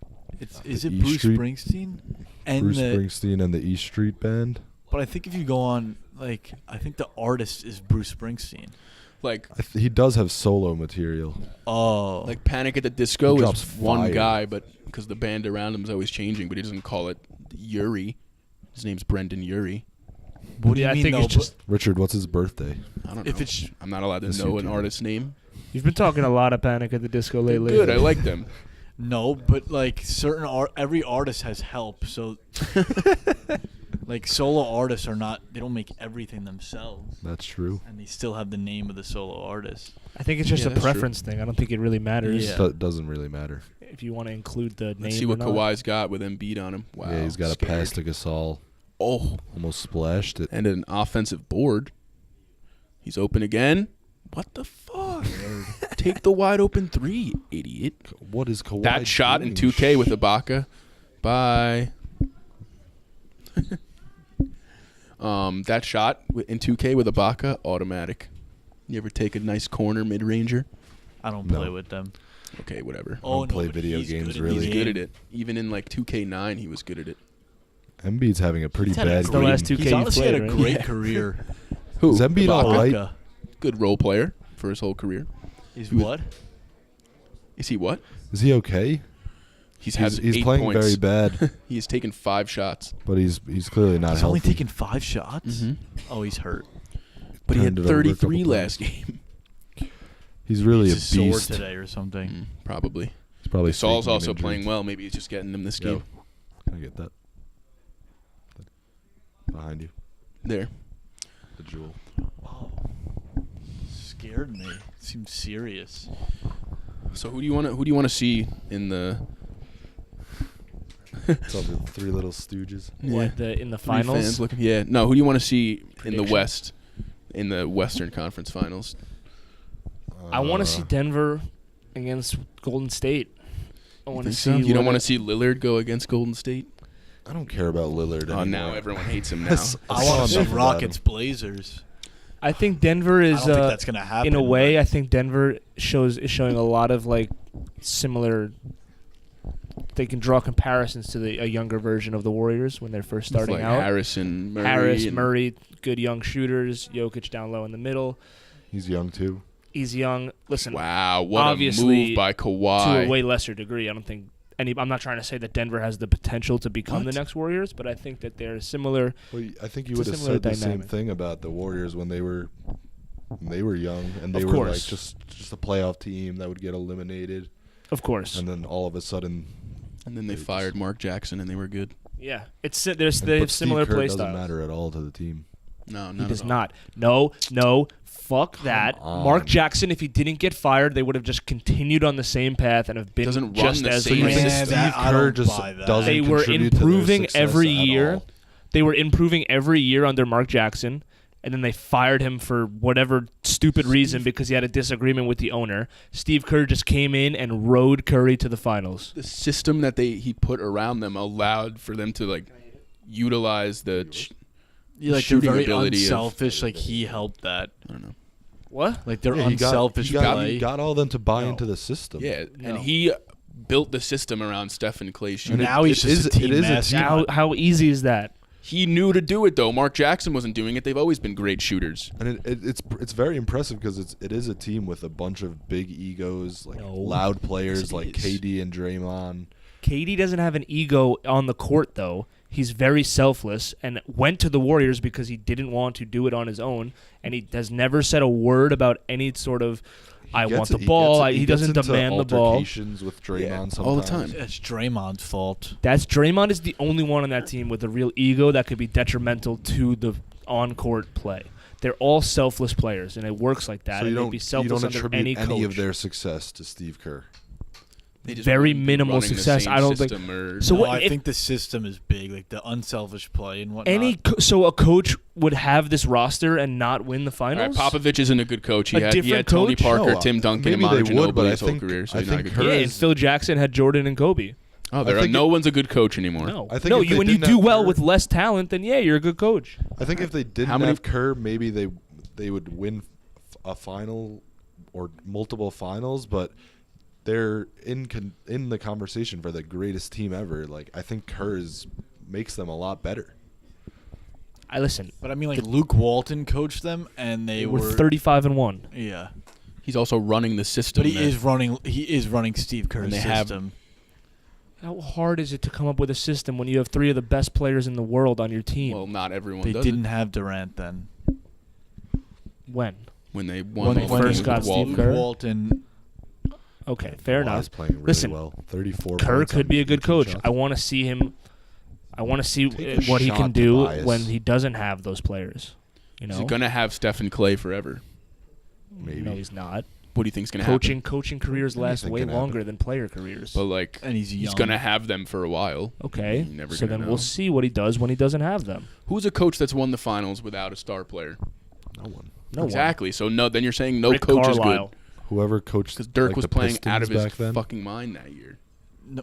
Speaker 4: Is it
Speaker 3: E
Speaker 4: Bruce
Speaker 3: Street?
Speaker 4: Springsteen? And
Speaker 3: Bruce
Speaker 4: the,
Speaker 3: Springsteen and the E Street Band.
Speaker 4: but I think if you go on, like, I think the artist is Bruce Springsteen.
Speaker 1: Like
Speaker 3: He does have solo material.
Speaker 4: Oh,
Speaker 1: like Panic at the Disco
Speaker 3: He
Speaker 1: is
Speaker 3: drops
Speaker 1: one
Speaker 3: fire.
Speaker 1: guy, but because the band around him is always changing, but he doesn't call it Yuri. His name's Brendan Yuri.
Speaker 4: what do you
Speaker 2: Yeah, I
Speaker 4: mean?
Speaker 2: think
Speaker 4: though?
Speaker 2: it's just-
Speaker 3: Richard, what's his birthday?
Speaker 1: I don't
Speaker 4: If
Speaker 1: know.
Speaker 4: it's-
Speaker 1: I'm not allowed to
Speaker 3: Yes,
Speaker 1: know
Speaker 3: you
Speaker 1: an
Speaker 3: do.
Speaker 1: artist's name.
Speaker 2: You've been talking a lot of Panic at the Disco lately.
Speaker 1: Good, I like them.
Speaker 4: No, but like every artist has help. So, like solo artists are not. They don't make everything themselves,
Speaker 3: That's true.
Speaker 4: and they still have the name of the solo artist.
Speaker 2: I think it's just
Speaker 1: Yeah,
Speaker 2: a
Speaker 1: that's true.
Speaker 2: preference thing. I don't think it really matters
Speaker 4: Yeah.
Speaker 3: Doesn't really matter.
Speaker 2: if you want to include the name.
Speaker 1: Let's see
Speaker 2: or
Speaker 1: what
Speaker 2: not.
Speaker 1: Kawhi's got with Embiid on him. Wow.
Speaker 3: Yeah, he's got
Speaker 1: scared.
Speaker 3: a pass to Gasol.
Speaker 1: Oh,
Speaker 3: Almost splashed it.
Speaker 1: and an offensive board. He's open again. What the fuck? Take the wide open 3, idiot.
Speaker 3: What is Kawhi
Speaker 1: That shot in
Speaker 3: doing?
Speaker 1: 2K with Ibaka. Bye. That shot in 2K with Ibaka, automatic. You ever take a nice corner mid-ranger?
Speaker 4: I don't
Speaker 3: No.
Speaker 4: play with them.
Speaker 1: Okay, whatever.
Speaker 4: Oh,
Speaker 3: don't play
Speaker 4: but
Speaker 3: video
Speaker 4: he's
Speaker 3: games,
Speaker 4: good at
Speaker 3: really.
Speaker 4: the
Speaker 1: He's good
Speaker 4: game.
Speaker 1: at it. Even in like 2K9, he was good at it.
Speaker 3: Embiid's having a pretty
Speaker 4: He's had a
Speaker 3: bad
Speaker 2: the
Speaker 4: great-
Speaker 2: last
Speaker 3: game.
Speaker 2: 2K
Speaker 4: He's
Speaker 2: you
Speaker 4: honestly
Speaker 2: played,
Speaker 4: had a
Speaker 2: right?
Speaker 4: great
Speaker 1: Yeah.
Speaker 4: career.
Speaker 1: Who?
Speaker 3: Is Embiid all
Speaker 1: Ibaka?
Speaker 3: right?
Speaker 4: Ibaka.
Speaker 1: Good role player for his whole career.
Speaker 4: He's
Speaker 1: He was-
Speaker 4: what?
Speaker 1: Is he what?
Speaker 3: Is he okay?
Speaker 1: He's had
Speaker 3: He's
Speaker 1: 8
Speaker 3: playing
Speaker 1: points.
Speaker 3: very bad,
Speaker 1: He has taken 5 shots.
Speaker 3: but he's clearly not
Speaker 4: He's
Speaker 3: healthy.
Speaker 4: only taken 5 shots.
Speaker 1: Mm-hmm.
Speaker 4: Oh, he's hurt.
Speaker 1: But he had
Speaker 3: Turned it over a couple
Speaker 1: 33
Speaker 3: times.
Speaker 1: last game.
Speaker 3: He's really
Speaker 4: He's
Speaker 3: a
Speaker 4: sore
Speaker 3: beast.
Speaker 4: today or something.
Speaker 1: Probably.
Speaker 3: He's probably
Speaker 1: Saul's
Speaker 3: faking an
Speaker 1: also
Speaker 3: injury.
Speaker 1: playing well. Maybe he's just getting them this
Speaker 3: Yo,
Speaker 1: game.
Speaker 3: Can I get that? Behind you,
Speaker 1: There.
Speaker 3: the jewel.
Speaker 4: Oh, scared me. Seems serious.
Speaker 1: So who do you want to see in the
Speaker 3: It's all the Three Little Stooges.
Speaker 2: What, in the
Speaker 1: Three fans
Speaker 2: finals?
Speaker 1: looking? Yeah. No, who do you want to see in the
Speaker 2: Prediction.
Speaker 1: West, in the Western Conference Finals?
Speaker 2: I want to see Denver against Golden State. I want to see.
Speaker 1: You don't want to
Speaker 2: to
Speaker 1: see Lillard go against Golden State?
Speaker 3: I don't care about Lillard
Speaker 1: Oh,
Speaker 3: anymore.
Speaker 1: now everyone hates him now.
Speaker 3: Yes.
Speaker 4: I
Speaker 3: saw
Speaker 4: want to see
Speaker 3: enough about
Speaker 4: Rockets
Speaker 3: him.
Speaker 4: Blazers.
Speaker 2: I think Denver
Speaker 4: I
Speaker 2: is.
Speaker 4: don't think that's gonna happen.
Speaker 2: In a way,
Speaker 4: but
Speaker 2: I think Denver is showing a lot of like similar. They can draw comparisons to a younger version of the Warriors when they're first starting
Speaker 1: like
Speaker 2: out.
Speaker 1: Harrison, Murray.
Speaker 2: Harris,
Speaker 1: and-
Speaker 2: Murray, good young shooters. Jokic down low in the middle.
Speaker 3: He's young too.
Speaker 2: He's young. Listen,
Speaker 1: Wow, what
Speaker 2: obviously,
Speaker 1: a move by
Speaker 2: to a
Speaker 1: Kawhi.
Speaker 2: way lesser degree. I don't think I'm not trying to say that Denver has the potential to become the
Speaker 1: What?
Speaker 2: next Warriors, but I think that they're similar.
Speaker 3: Well, I think you
Speaker 2: It's a
Speaker 3: would have
Speaker 2: similar
Speaker 3: said the same
Speaker 2: dynamic.
Speaker 3: thing about the Warriors when they were young and they
Speaker 2: Of
Speaker 3: were like
Speaker 2: course.
Speaker 3: just a playoff team that would get eliminated,
Speaker 2: Of course.
Speaker 3: and then all of a sudden,
Speaker 1: And then they
Speaker 3: They
Speaker 1: fired
Speaker 3: just-
Speaker 1: Mark Jackson, and they were good.
Speaker 2: Yeah, they
Speaker 3: but
Speaker 2: have
Speaker 3: Steve
Speaker 2: similar
Speaker 3: Kerr
Speaker 2: play
Speaker 3: doesn't
Speaker 2: styles.
Speaker 3: matter at all to the team.
Speaker 1: No,
Speaker 2: He
Speaker 1: not
Speaker 2: does
Speaker 1: at all.
Speaker 2: not. No, fuck that.
Speaker 3: on.
Speaker 2: Mark Jackson, if he didn't get fired, they would have just continued on the same path and have been
Speaker 1: Doesn't run
Speaker 2: just
Speaker 1: the
Speaker 2: as
Speaker 1: same
Speaker 2: great.
Speaker 1: system.
Speaker 3: Steve
Speaker 4: that- I
Speaker 3: Kerr
Speaker 4: don't
Speaker 3: just
Speaker 4: buy that.
Speaker 3: doesn't
Speaker 2: They were
Speaker 3: contribute to their
Speaker 2: improving
Speaker 3: success
Speaker 2: every
Speaker 3: at
Speaker 2: year.
Speaker 3: all.
Speaker 2: They were improving every year under Mark Jackson, and then they fired him for whatever stupid reason because he had a disagreement with the owner. Steve Kerr just came in and rode Curry to the finals.
Speaker 1: The system that he put around them allowed for them to like utilize the.
Speaker 4: Yeah, like they're
Speaker 1: shooting
Speaker 4: very
Speaker 1: ability of-
Speaker 4: unselfish. Like he helped that.
Speaker 1: I don't know.
Speaker 2: What?
Speaker 4: Like their
Speaker 3: Yeah,
Speaker 4: unselfish
Speaker 3: he got,
Speaker 4: play.
Speaker 3: he got all them to buy
Speaker 2: No.
Speaker 3: into the system.
Speaker 1: Yeah,
Speaker 2: No.
Speaker 1: and he built the system around Stephen Clay
Speaker 3: And
Speaker 1: shooting.
Speaker 4: now he's
Speaker 3: it
Speaker 4: just
Speaker 3: is-
Speaker 4: a team
Speaker 3: it is a
Speaker 4: mascot.
Speaker 2: How easy is that?
Speaker 1: He knew to do it though. Mark Jackson wasn't doing it. They've always been great shooters.
Speaker 3: And it's very impressive because it is a team with a bunch of big egos, like
Speaker 2: No.
Speaker 3: loud players
Speaker 1: Yes, it
Speaker 3: like
Speaker 1: is.
Speaker 3: KD and Draymond.
Speaker 2: KD doesn't have an ego on the court, though. He's very selfless and went to the Warriors because he didn't want to do it on his own, and he has never said a word about any sort of, I want the ball. He doesn't demand the ball.
Speaker 3: Altercations with Draymond
Speaker 1: Yeah,
Speaker 3: sometimes.
Speaker 1: all the time.
Speaker 4: It's Draymond's fault.
Speaker 2: That's Draymond is the only one on that team with a real ego that could be detrimental to the on-court play. They're all selfless players, and it works like that.
Speaker 3: So
Speaker 2: and
Speaker 3: you
Speaker 2: they'd
Speaker 3: don't,
Speaker 2: be
Speaker 3: you
Speaker 2: selfless
Speaker 3: don't
Speaker 2: under
Speaker 3: attribute
Speaker 2: any coach.
Speaker 3: of their success to Steve Kerr.
Speaker 1: They just
Speaker 2: Very
Speaker 1: wouldn't be
Speaker 2: minimal
Speaker 1: running the
Speaker 2: success.
Speaker 1: same
Speaker 2: I don't think-
Speaker 1: system or-
Speaker 2: So
Speaker 4: No,
Speaker 2: what
Speaker 4: I
Speaker 2: if-
Speaker 4: think the system is big, like the unselfish play and whatnot.
Speaker 2: So a coach would have this roster and not win the
Speaker 1: All right,
Speaker 2: finals?
Speaker 1: Popovich isn't a good coach. He
Speaker 2: A
Speaker 1: had
Speaker 2: different
Speaker 1: Tony
Speaker 2: coach?
Speaker 1: Parker,
Speaker 3: No,
Speaker 1: Tim Duncan, and
Speaker 3: maybe
Speaker 1: Manu
Speaker 3: they would, but
Speaker 1: Ginobili
Speaker 3: I
Speaker 1: his whole
Speaker 3: think-
Speaker 1: career. So
Speaker 3: I
Speaker 1: he's not a
Speaker 3: think
Speaker 1: good
Speaker 3: Kerr
Speaker 2: Yeah,
Speaker 1: coach.
Speaker 2: and Phil Jackson had Jordan and Kobe.
Speaker 1: Oh,
Speaker 3: I think
Speaker 1: no one's a good coach anymore.
Speaker 2: No,
Speaker 3: I think
Speaker 2: no.
Speaker 3: if they
Speaker 2: When you
Speaker 3: didn't
Speaker 2: do
Speaker 3: have
Speaker 2: well
Speaker 3: Kerr-
Speaker 2: with less talent, then yeah, you're a good coach.
Speaker 3: I think if they didn't
Speaker 1: How many-
Speaker 3: have Kerr, maybe they would win a final or multiple finals, but they're in the conversation for the greatest team ever. Like I think Kerr makes them a lot better.
Speaker 2: I listen.
Speaker 4: But I mean, like Luke Walton coached them, and they
Speaker 2: We're
Speaker 4: were
Speaker 2: 35-1.
Speaker 4: Yeah,
Speaker 1: He's also running the system.
Speaker 4: but he
Speaker 1: that-
Speaker 4: is running. He is running Steve Kerr's
Speaker 1: And they have-
Speaker 4: system.
Speaker 2: How hard is it to come up with a system when you have 3 of the best players in the world on your team?
Speaker 1: Well, not everyone
Speaker 4: They
Speaker 1: does
Speaker 4: didn't
Speaker 1: it.
Speaker 4: have Durant then.
Speaker 2: When?
Speaker 1: When they won
Speaker 2: they
Speaker 1: the
Speaker 2: first
Speaker 1: with
Speaker 2: got Steve
Speaker 1: Walton.
Speaker 2: Kerr?
Speaker 4: Walton.
Speaker 2: Okay, fair
Speaker 3: Kawhi's
Speaker 2: enough.
Speaker 3: playing really
Speaker 2: Listen,
Speaker 3: well. 34.
Speaker 2: Kerr
Speaker 3: points
Speaker 2: could
Speaker 3: on
Speaker 2: be a good
Speaker 3: 18
Speaker 2: coach.
Speaker 3: shots.
Speaker 2: I want to see him. I want to see
Speaker 3: Take a
Speaker 2: what he
Speaker 3: shot,
Speaker 2: can do
Speaker 3: Tobias.
Speaker 2: when he doesn't have those players. You
Speaker 1: Is
Speaker 2: know,
Speaker 1: he gonna have Stephen Clay forever?
Speaker 3: Maybe.
Speaker 2: No, he's not.
Speaker 1: What do you think's gonna happen?
Speaker 2: Coaching careers last
Speaker 3: Anything
Speaker 2: way
Speaker 3: can
Speaker 2: longer
Speaker 3: happen.
Speaker 2: than player careers.
Speaker 1: But like,
Speaker 4: And he's young.
Speaker 1: gonna have them for a while.
Speaker 2: Okay,
Speaker 1: You're never
Speaker 2: so
Speaker 1: gonna
Speaker 2: then
Speaker 1: know.
Speaker 2: we'll see what he does when he doesn't have them.
Speaker 1: Who's a coach that's won the finals without a star player?
Speaker 3: No one.
Speaker 2: No one.
Speaker 1: Exactly. So no, then you're saying no
Speaker 2: Rick
Speaker 1: coach
Speaker 2: Carlisle.
Speaker 1: is good
Speaker 3: Whoever coached
Speaker 1: because Dirk
Speaker 3: like,
Speaker 1: was
Speaker 3: the
Speaker 1: playing out
Speaker 3: Pistons
Speaker 1: of his
Speaker 3: back then.
Speaker 1: fucking mind that year.
Speaker 4: No,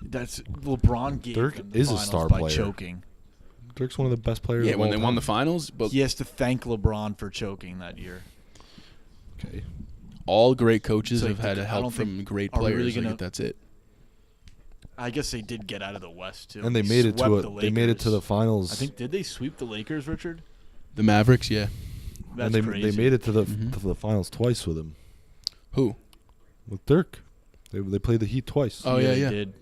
Speaker 4: that's LeBron gave
Speaker 3: Dirk
Speaker 4: them the
Speaker 3: is a
Speaker 4: finals
Speaker 3: star
Speaker 4: by
Speaker 3: player.
Speaker 4: choking.
Speaker 3: Dirk's one of the best players.
Speaker 1: Yeah,
Speaker 3: of
Speaker 1: when
Speaker 3: all
Speaker 1: they won the
Speaker 3: time.
Speaker 1: finals, but
Speaker 4: He has to thank LeBron for choking that year.
Speaker 3: Okay.
Speaker 1: all great coaches
Speaker 4: It's like
Speaker 1: have had
Speaker 4: I
Speaker 1: help
Speaker 4: don't
Speaker 1: from
Speaker 4: think-
Speaker 1: great
Speaker 4: are we
Speaker 1: players.
Speaker 4: really
Speaker 1: Like,
Speaker 4: gonna-
Speaker 1: that's it.
Speaker 4: I guess they did get out of the West too.
Speaker 3: And they made it to
Speaker 4: Swept
Speaker 3: they made it to the
Speaker 4: Lakers.
Speaker 3: finals.
Speaker 4: I think did they sweep the Lakers, Richard?
Speaker 1: The Mavericks, yeah.
Speaker 4: That's
Speaker 3: and
Speaker 4: crazy.
Speaker 3: they made it to the finals twice with him.
Speaker 1: Who?
Speaker 3: With Dirk. They played the Heat twice.
Speaker 1: Oh, yeah.
Speaker 4: They did.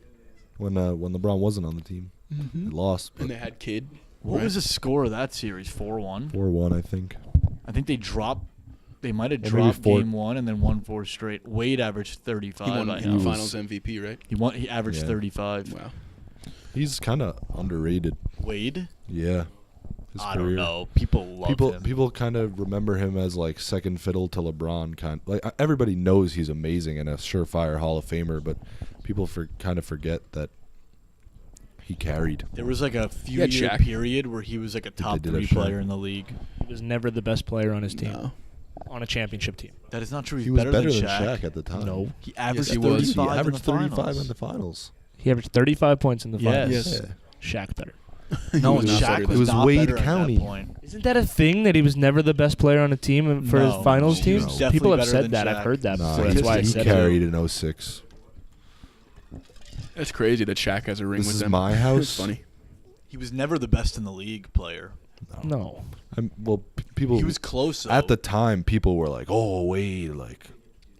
Speaker 3: When LeBron wasn't on the team. They lost.
Speaker 1: And they had Kidd.
Speaker 4: What
Speaker 1: right?
Speaker 4: was the score of that series? 4-1.
Speaker 3: 4-1, I think.
Speaker 4: I think they dropped. They might have
Speaker 3: Or maybe
Speaker 4: dropped
Speaker 3: 4.
Speaker 4: game 1 and then won 4 straight. Wade averaged 35.
Speaker 1: He won
Speaker 4: I
Speaker 1: the
Speaker 4: know.
Speaker 1: Finals MVP, right?
Speaker 4: He averaged
Speaker 3: Yeah.
Speaker 4: 35.
Speaker 1: Wow.
Speaker 3: He's kind of underrated.
Speaker 4: Wade?
Speaker 3: Yeah. His
Speaker 4: I
Speaker 3: career.
Speaker 4: don't know. People love him.
Speaker 3: People kind of remember him as like second fiddle to LeBron. Everybody knows he's amazing and a surefire Hall of Famer, but people kind of forget that he carried.
Speaker 4: There was like a few
Speaker 1: Yeah,
Speaker 4: year
Speaker 1: Shaq.
Speaker 4: period where he was like a top
Speaker 3: did have
Speaker 4: 3
Speaker 3: Shaq.
Speaker 4: player in the league.
Speaker 2: He was never the best player on his team.
Speaker 1: No.
Speaker 2: On a championship team.
Speaker 4: That is not true. He's
Speaker 3: He was
Speaker 4: better,
Speaker 3: than
Speaker 4: than
Speaker 3: Shaq at the time.
Speaker 2: No.
Speaker 4: He averaged
Speaker 1: he was.
Speaker 4: 35
Speaker 3: He averaged
Speaker 4: in the
Speaker 3: 35
Speaker 4: finals.
Speaker 3: in the finals.
Speaker 2: He averaged 35 points in the
Speaker 4: Yes.
Speaker 2: finals.
Speaker 3: Yeah.
Speaker 2: Shaq better.
Speaker 4: No,
Speaker 1: was not
Speaker 4: Shaq
Speaker 1: better
Speaker 4: was,
Speaker 3: It was
Speaker 4: not
Speaker 3: Wade
Speaker 4: better
Speaker 3: County.
Speaker 4: at that point.
Speaker 2: Isn't that a thing that he was never the best player on a team for
Speaker 4: No.
Speaker 2: his finals
Speaker 3: He
Speaker 2: team?
Speaker 3: was
Speaker 4: definitely
Speaker 2: People have
Speaker 4: better
Speaker 2: said
Speaker 4: than
Speaker 2: that.
Speaker 4: Shaq.
Speaker 2: I've heard that
Speaker 3: Nah,
Speaker 2: before. That's why I
Speaker 3: he
Speaker 2: said
Speaker 3: carried
Speaker 2: it.
Speaker 3: in 06.
Speaker 1: That's crazy that Shaq has a ring
Speaker 3: This
Speaker 1: with
Speaker 3: is
Speaker 1: them.
Speaker 3: my house.
Speaker 1: It's funny.
Speaker 4: He was never the best in the league player.
Speaker 2: No.
Speaker 3: People
Speaker 4: He was close, though.
Speaker 3: at the time. People were like, "Oh, Wade,"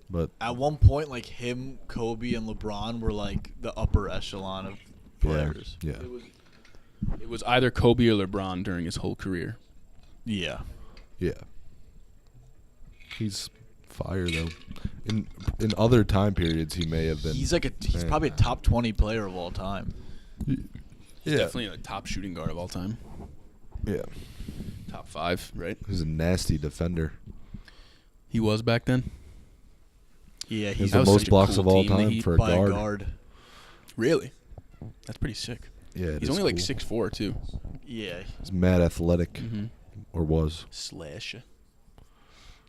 Speaker 3: but
Speaker 4: At one point, like him, Kobe, and LeBron were like the upper echelon of players.
Speaker 3: yeah.
Speaker 1: It was either Kobe or LeBron during his whole career.
Speaker 4: Yeah.
Speaker 3: He's fire though. In other time periods, he may have been.
Speaker 4: He's
Speaker 3: Man.
Speaker 4: probably a top 20 player of all time.
Speaker 1: He's
Speaker 3: yeah,
Speaker 1: definitely a top shooting guard of all time.
Speaker 3: yeah.
Speaker 1: Top 5, right?
Speaker 3: He's a nasty defender.
Speaker 1: He was back then.
Speaker 4: Yeah,
Speaker 3: He has
Speaker 4: he's
Speaker 3: the
Speaker 1: was
Speaker 3: most
Speaker 1: such a
Speaker 3: blocks
Speaker 1: cool
Speaker 3: of all
Speaker 1: team, the
Speaker 3: time
Speaker 1: Heat,
Speaker 3: for a
Speaker 4: by
Speaker 3: guard.
Speaker 4: a guard.
Speaker 1: Really? That's pretty sick.
Speaker 3: Yeah, it
Speaker 1: He's
Speaker 3: is
Speaker 1: only like
Speaker 3: cool.
Speaker 1: 6'4", too.
Speaker 4: Yeah.
Speaker 3: He's mad athletic,
Speaker 1: Mm-hmm.
Speaker 3: or was.
Speaker 1: Slash.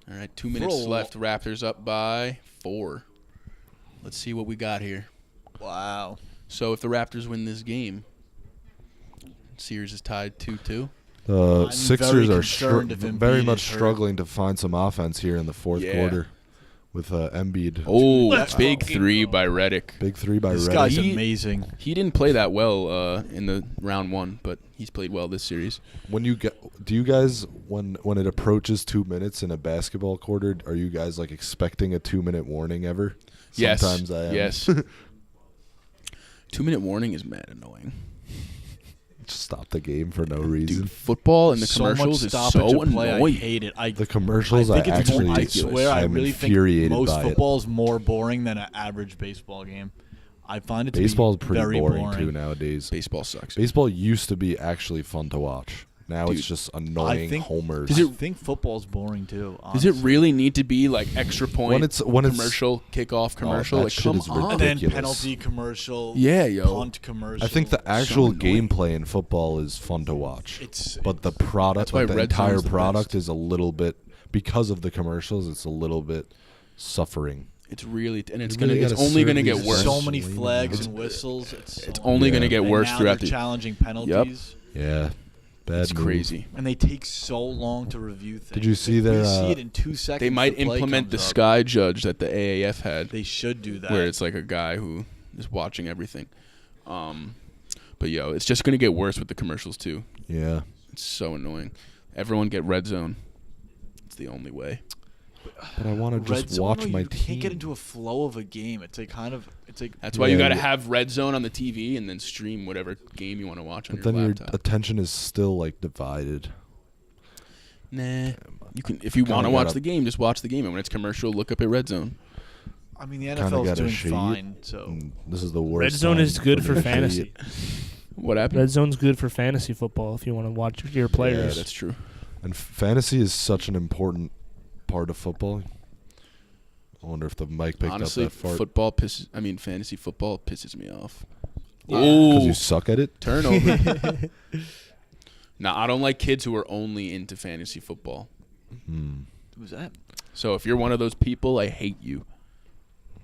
Speaker 1: All right, 2 minutes
Speaker 4: For a
Speaker 1: left. Raptors up by 4. Let's see what we got here.
Speaker 4: Wow.
Speaker 1: So if the Raptors win this game, series is tied 2-2.
Speaker 3: The
Speaker 4: I'm
Speaker 3: Sixers
Speaker 4: very
Speaker 3: are
Speaker 4: concerned if Embiid
Speaker 3: very
Speaker 4: is
Speaker 3: much
Speaker 4: hurt.
Speaker 3: struggling to find some offense here in the fourth
Speaker 1: Yeah.
Speaker 3: quarter with Embiid.
Speaker 1: Oh,
Speaker 4: Let's
Speaker 1: big
Speaker 4: fucking
Speaker 1: 3
Speaker 4: go.
Speaker 1: by Redick.
Speaker 3: Big 3 by
Speaker 4: This
Speaker 3: Redick.
Speaker 4: guy's
Speaker 1: He-
Speaker 4: amazing.
Speaker 1: He didn't play that well in the round 1, but he's played well this series.
Speaker 3: Do you guys when it approaches 2 minutes in a basketball quarter, are you guys like expecting a 2-minute warning ever?
Speaker 1: Yes.
Speaker 3: Sometimes I am.
Speaker 1: Yes. 2-minute warning is mad annoying.
Speaker 3: Just stop the game for no reason.
Speaker 1: Dude, football and the
Speaker 4: So much
Speaker 1: commercials is
Speaker 4: stoppage
Speaker 1: so
Speaker 4: of play. I
Speaker 1: annoying.
Speaker 4: hate it.
Speaker 3: The commercials
Speaker 4: I think
Speaker 3: are
Speaker 4: it's
Speaker 3: actually
Speaker 4: more, I swear, I
Speaker 3: I'm
Speaker 4: really think
Speaker 3: infuriated
Speaker 4: most
Speaker 3: by it.
Speaker 4: football is more boring than an average baseball game. I find it to
Speaker 3: Baseball's
Speaker 4: be
Speaker 3: pretty
Speaker 4: very
Speaker 3: boring too nowadays.
Speaker 1: Baseball sucks.
Speaker 3: Baseball used to be actually fun to watch. Now
Speaker 1: Dude,
Speaker 3: it's just annoying homers.
Speaker 4: I think football's boring too.
Speaker 1: Does it
Speaker 4: honestly.
Speaker 1: really need to be like extra point
Speaker 3: When it's-
Speaker 1: commercial, kickoff commercial?
Speaker 3: that
Speaker 1: like,
Speaker 3: shit
Speaker 1: come
Speaker 3: is
Speaker 1: on.
Speaker 4: And then
Speaker 3: ridiculous.
Speaker 4: penalty commercial.
Speaker 1: Yeah, yo.
Speaker 4: Punt commercial.
Speaker 3: I think the actual
Speaker 1: annoying.
Speaker 3: gameplay in football is fun to watch.
Speaker 4: It's
Speaker 3: But the product,
Speaker 1: That's why
Speaker 3: like the
Speaker 1: Red
Speaker 3: entire
Speaker 1: Zone's the
Speaker 3: product
Speaker 1: best.
Speaker 3: is a little bit, because of the commercials, it's a little bit suffering.
Speaker 1: It's really and it's
Speaker 3: You
Speaker 1: gonna
Speaker 3: really
Speaker 1: it's
Speaker 3: gotta
Speaker 1: only
Speaker 3: serve
Speaker 1: gonna get
Speaker 3: these
Speaker 1: worse.
Speaker 4: so many
Speaker 3: It's-
Speaker 4: flags and whistles. It's
Speaker 1: only
Speaker 3: Yeah.
Speaker 1: gonna get
Speaker 4: and
Speaker 1: worse
Speaker 4: now
Speaker 1: throughout
Speaker 4: they're
Speaker 1: the.
Speaker 4: challenging penalties.
Speaker 3: Yeah, bad.
Speaker 1: It's
Speaker 3: move.
Speaker 1: crazy.
Speaker 4: And they take so long to review things.
Speaker 3: Did you see
Speaker 4: Like,
Speaker 3: their,
Speaker 4: we see it in 2 seconds.
Speaker 1: They might
Speaker 4: the play
Speaker 1: implement the
Speaker 4: comes up.
Speaker 1: Sky Judge that the AAF had,
Speaker 4: They should do that.
Speaker 1: where it's like a guy who is watching everything. But yo, it's just gonna get worse with the commercials too.
Speaker 3: Yeah,
Speaker 1: It's so annoying. Everyone get Red Zone. It's the only way.
Speaker 3: but I want to
Speaker 4: Red
Speaker 3: just
Speaker 4: zone,
Speaker 3: watch
Speaker 4: though,
Speaker 3: my
Speaker 4: you
Speaker 3: team.
Speaker 4: can't get into a flow of a game. It's like
Speaker 1: That's why you
Speaker 3: Yeah,
Speaker 1: got to
Speaker 3: yeah.
Speaker 1: have Red Zone on the TV and then stream whatever game you want to watch on
Speaker 3: But
Speaker 1: your
Speaker 3: then your
Speaker 1: laptop.
Speaker 3: attention is still like divided.
Speaker 1: Nah, you can if you
Speaker 3: Kinda
Speaker 1: want to watch
Speaker 3: gotta-
Speaker 1: the game, just watch the game, and when it's commercial, look up at Red Zone.
Speaker 4: I mean, the
Speaker 3: Kinda
Speaker 4: NFL is
Speaker 3: gotta
Speaker 4: doing
Speaker 3: shade.
Speaker 4: fine. So
Speaker 3: And this is the worst.
Speaker 2: Red Zone
Speaker 3: time
Speaker 2: is good for
Speaker 3: me to
Speaker 2: fantasy.
Speaker 3: shade.
Speaker 1: What happened?
Speaker 2: Red Zone's good for fantasy football if you want to watch your
Speaker 1: Yeah,
Speaker 2: players.
Speaker 1: that's true.
Speaker 3: And fantasy is such an important part of football. I wonder if the mic picked
Speaker 1: Honestly,
Speaker 3: up that fart.
Speaker 1: fantasy football pisses me off.
Speaker 3: Because
Speaker 1: Oh,
Speaker 3: you suck at it.
Speaker 1: turnover. Nah, I don't like kids who are only into fantasy football.
Speaker 4: who's that?
Speaker 1: So if you're one of those people, I hate you.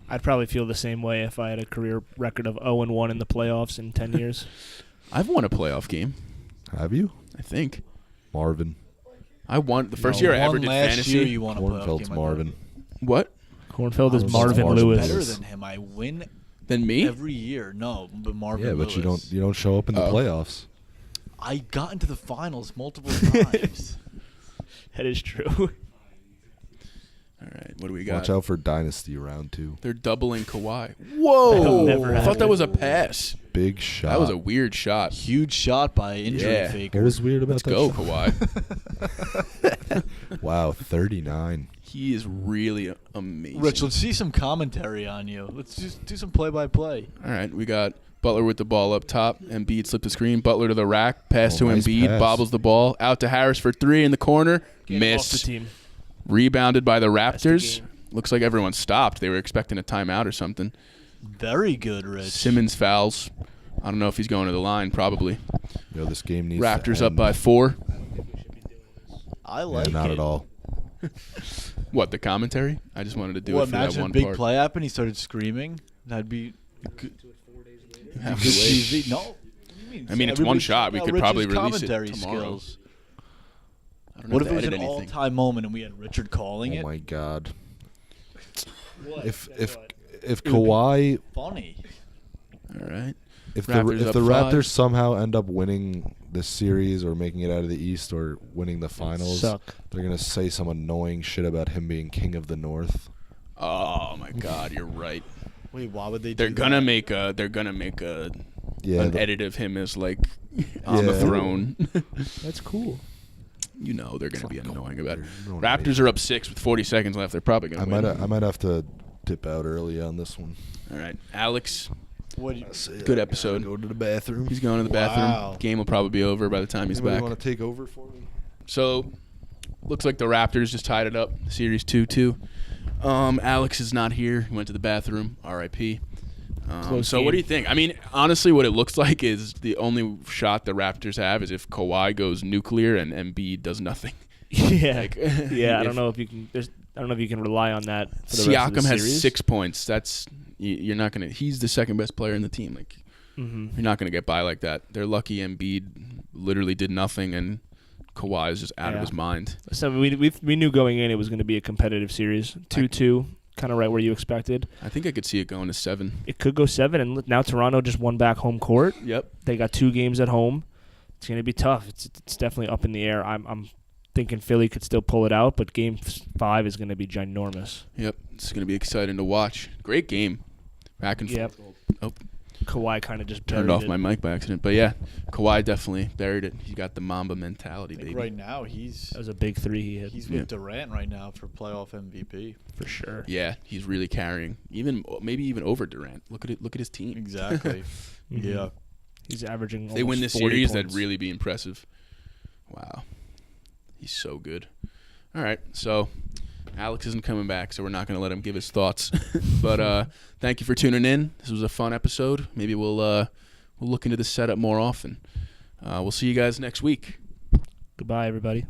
Speaker 2: I'd probably feel the same way if I had a career record of 0-1 in the playoffs in 10 years.
Speaker 1: I've won a playoff game,
Speaker 3: Have you,
Speaker 1: I think.
Speaker 3: Marvin?
Speaker 1: I won the first
Speaker 4: No,
Speaker 1: year I ever
Speaker 4: one
Speaker 1: did
Speaker 4: last
Speaker 1: fantasy.
Speaker 4: year you won a playoff
Speaker 3: Cornfeld's
Speaker 4: game.
Speaker 3: Marvin.
Speaker 1: What?
Speaker 2: Cornfeld is
Speaker 3: I was
Speaker 2: Marvin
Speaker 3: Marvin
Speaker 2: Lewis.
Speaker 4: Better than him. I win
Speaker 1: Than me?
Speaker 4: Every year. No, but Marvin
Speaker 3: Yeah, but
Speaker 4: Lewis.
Speaker 3: you don't show up in the
Speaker 1: Oh.
Speaker 3: playoffs.
Speaker 4: I got into the finals multiple times.
Speaker 2: That is true.
Speaker 1: All right, what do we got?
Speaker 3: Watch out for Dynasty round 2.
Speaker 1: They're doubling Kawhi.
Speaker 2: That'll
Speaker 1: Whoa!
Speaker 2: never
Speaker 1: I thought that
Speaker 2: happen.
Speaker 1: was a pass.
Speaker 3: Big shot.
Speaker 1: That was a weird shot.
Speaker 4: Huge shot by injury
Speaker 1: Yeah.
Speaker 4: faker.
Speaker 3: What was weird about
Speaker 1: Let's
Speaker 3: that?
Speaker 1: go,
Speaker 3: shot?
Speaker 1: Kawhi.
Speaker 3: Wow, 39.
Speaker 1: He is really amazing.
Speaker 4: Rich, let's see some commentary on you. Let's just do some play-by-play.
Speaker 1: All right, we got Butler with the ball up top. Embiid slipped the screen. Butler to the rack. Pass to
Speaker 3: Nice
Speaker 1: Embiid.
Speaker 3: pass.
Speaker 1: Bobbles the ball. Out to Harris for 3 in the corner.
Speaker 2: Get him off the
Speaker 1: Miss.
Speaker 2: team.
Speaker 1: Rebounded by the
Speaker 2: the
Speaker 1: Raptors.
Speaker 2: game.
Speaker 1: Looks like everyone stopped. They were expecting a timeout or something.
Speaker 4: Very good, Rich.
Speaker 1: Simmons fouls. I don't know if he's going to the line. Probably.
Speaker 3: Yo, this game needs to
Speaker 1: Raptors up
Speaker 3: end.
Speaker 1: by 4.
Speaker 4: I
Speaker 3: Yeah,
Speaker 4: like
Speaker 3: not
Speaker 4: it.
Speaker 3: at all.
Speaker 1: What, the commentary? I just wanted to do it for that
Speaker 4: imagine
Speaker 1: one
Speaker 4: a big
Speaker 1: part.
Speaker 4: play happened, he started screaming. That'd be good,
Speaker 1: Have
Speaker 4: good
Speaker 1: to wait.
Speaker 4: TV. No. What do you
Speaker 1: I mean, it's one
Speaker 4: Everybody
Speaker 1: shot. We
Speaker 4: check
Speaker 1: could
Speaker 4: out
Speaker 1: probably
Speaker 4: Rich's
Speaker 1: release it
Speaker 4: commentary
Speaker 1: tomorrow.
Speaker 4: skills.
Speaker 1: I don't
Speaker 4: What
Speaker 1: have
Speaker 4: if it
Speaker 1: to
Speaker 4: was an
Speaker 1: edit anything.
Speaker 4: all-time moment and we had Richard calling
Speaker 3: Oh
Speaker 4: it?
Speaker 3: my God. If
Speaker 2: What?
Speaker 3: if
Speaker 4: It would be
Speaker 3: Kawhi
Speaker 4: Funny.
Speaker 1: All right.
Speaker 3: if
Speaker 1: Raptors
Speaker 3: the
Speaker 1: up
Speaker 3: if the
Speaker 1: 5.
Speaker 3: Raptors somehow end up winning this series or making it out of the East or winning the finals,
Speaker 2: Suck.
Speaker 3: they're gonna say some annoying shit about him being king of the North.
Speaker 1: Oh my God, you're right.
Speaker 4: Wait, why would they
Speaker 1: They're
Speaker 4: do
Speaker 1: gonna
Speaker 4: that?
Speaker 1: make a. They're gonna make a.
Speaker 3: Yeah,
Speaker 1: An
Speaker 3: the-
Speaker 1: edit of him as like on the
Speaker 3: Yeah.
Speaker 1: throne.
Speaker 2: That's cool.
Speaker 1: You know they're gonna be annoying about it.
Speaker 3: No, no,
Speaker 1: Raptors are up 6 with 40 seconds left. They're probably
Speaker 3: I
Speaker 1: gonna win.
Speaker 3: might have to dip out early on this one.
Speaker 1: All right, Alex.
Speaker 4: What do you,
Speaker 1: Good episode.
Speaker 3: Go to the bathroom.
Speaker 1: He's going to the bathroom.
Speaker 4: Wow.
Speaker 1: Game will probably be over by the time he's back.
Speaker 3: Want to take over for me?
Speaker 1: So, looks like the Raptors just tied it up. Series 2-2. Alex is not here. He went to the bathroom. R.I.P.
Speaker 2: Close
Speaker 1: So what do
Speaker 2: game.
Speaker 1: you think? I mean, honestly, what it looks like is the only shot the Raptors have is if Kawhi goes nuclear and Embiid does nothing.
Speaker 2: Yeah.
Speaker 1: Like,
Speaker 2: Yeah, I
Speaker 1: if
Speaker 2: don't know if you can. I don't know if you can rely on that. For the rest of the
Speaker 1: Siakam has
Speaker 2: series.
Speaker 1: 6 points. That's you're not gonna. He's the second best player in the team. Like
Speaker 2: Mhm.
Speaker 1: you're not gonna get by like that. They're lucky Embiid literally did nothing and Kawhi is just out of
Speaker 2: Yeah.
Speaker 1: his mind.
Speaker 2: So we knew going in it was going to be a competitive series. 2-2, kind of right where you expected.
Speaker 1: I think I could see it going to 7.
Speaker 2: It could go 7, and now Toronto just won back home court.
Speaker 1: Yep.
Speaker 2: They got 2 games at home. It's going to be tough. It's definitely up in the air. I'm thinking Philly could still pull it out, but Game 5 is going to be ginormous.
Speaker 1: Yep. It's gonna be exciting to watch. Great game. Back and
Speaker 2: Yep.
Speaker 1: forth. Oh,
Speaker 2: Kawhi kind of just
Speaker 1: turned
Speaker 2: buried
Speaker 1: off
Speaker 2: it.
Speaker 1: my mic by accident. But yeah, Kawhi definitely buried it. He got the Mamba mentality,
Speaker 4: I think
Speaker 1: baby.
Speaker 4: right now he's
Speaker 2: That was a big 3 he hit.
Speaker 4: he's
Speaker 1: Yeah.
Speaker 4: with Durant right now for playoff MVP.
Speaker 2: for sure.
Speaker 1: Yeah, he's really carrying. Maybe even over Durant. Look at it. Look at his team.
Speaker 4: Exactly.
Speaker 2: Mhm.
Speaker 4: Yeah.
Speaker 2: He's averaging.
Speaker 1: If they win this
Speaker 2: almost 40
Speaker 1: series,
Speaker 2: points.
Speaker 1: that'd really be impressive. Wow. He's so good. All right, so Alex isn't coming back, so we're not going to let him give his thoughts. But thank you for tuning in. This was a fun episode. Maybe we'll look into the setup more often. We'll see you guys next week.
Speaker 2: Goodbye, everybody.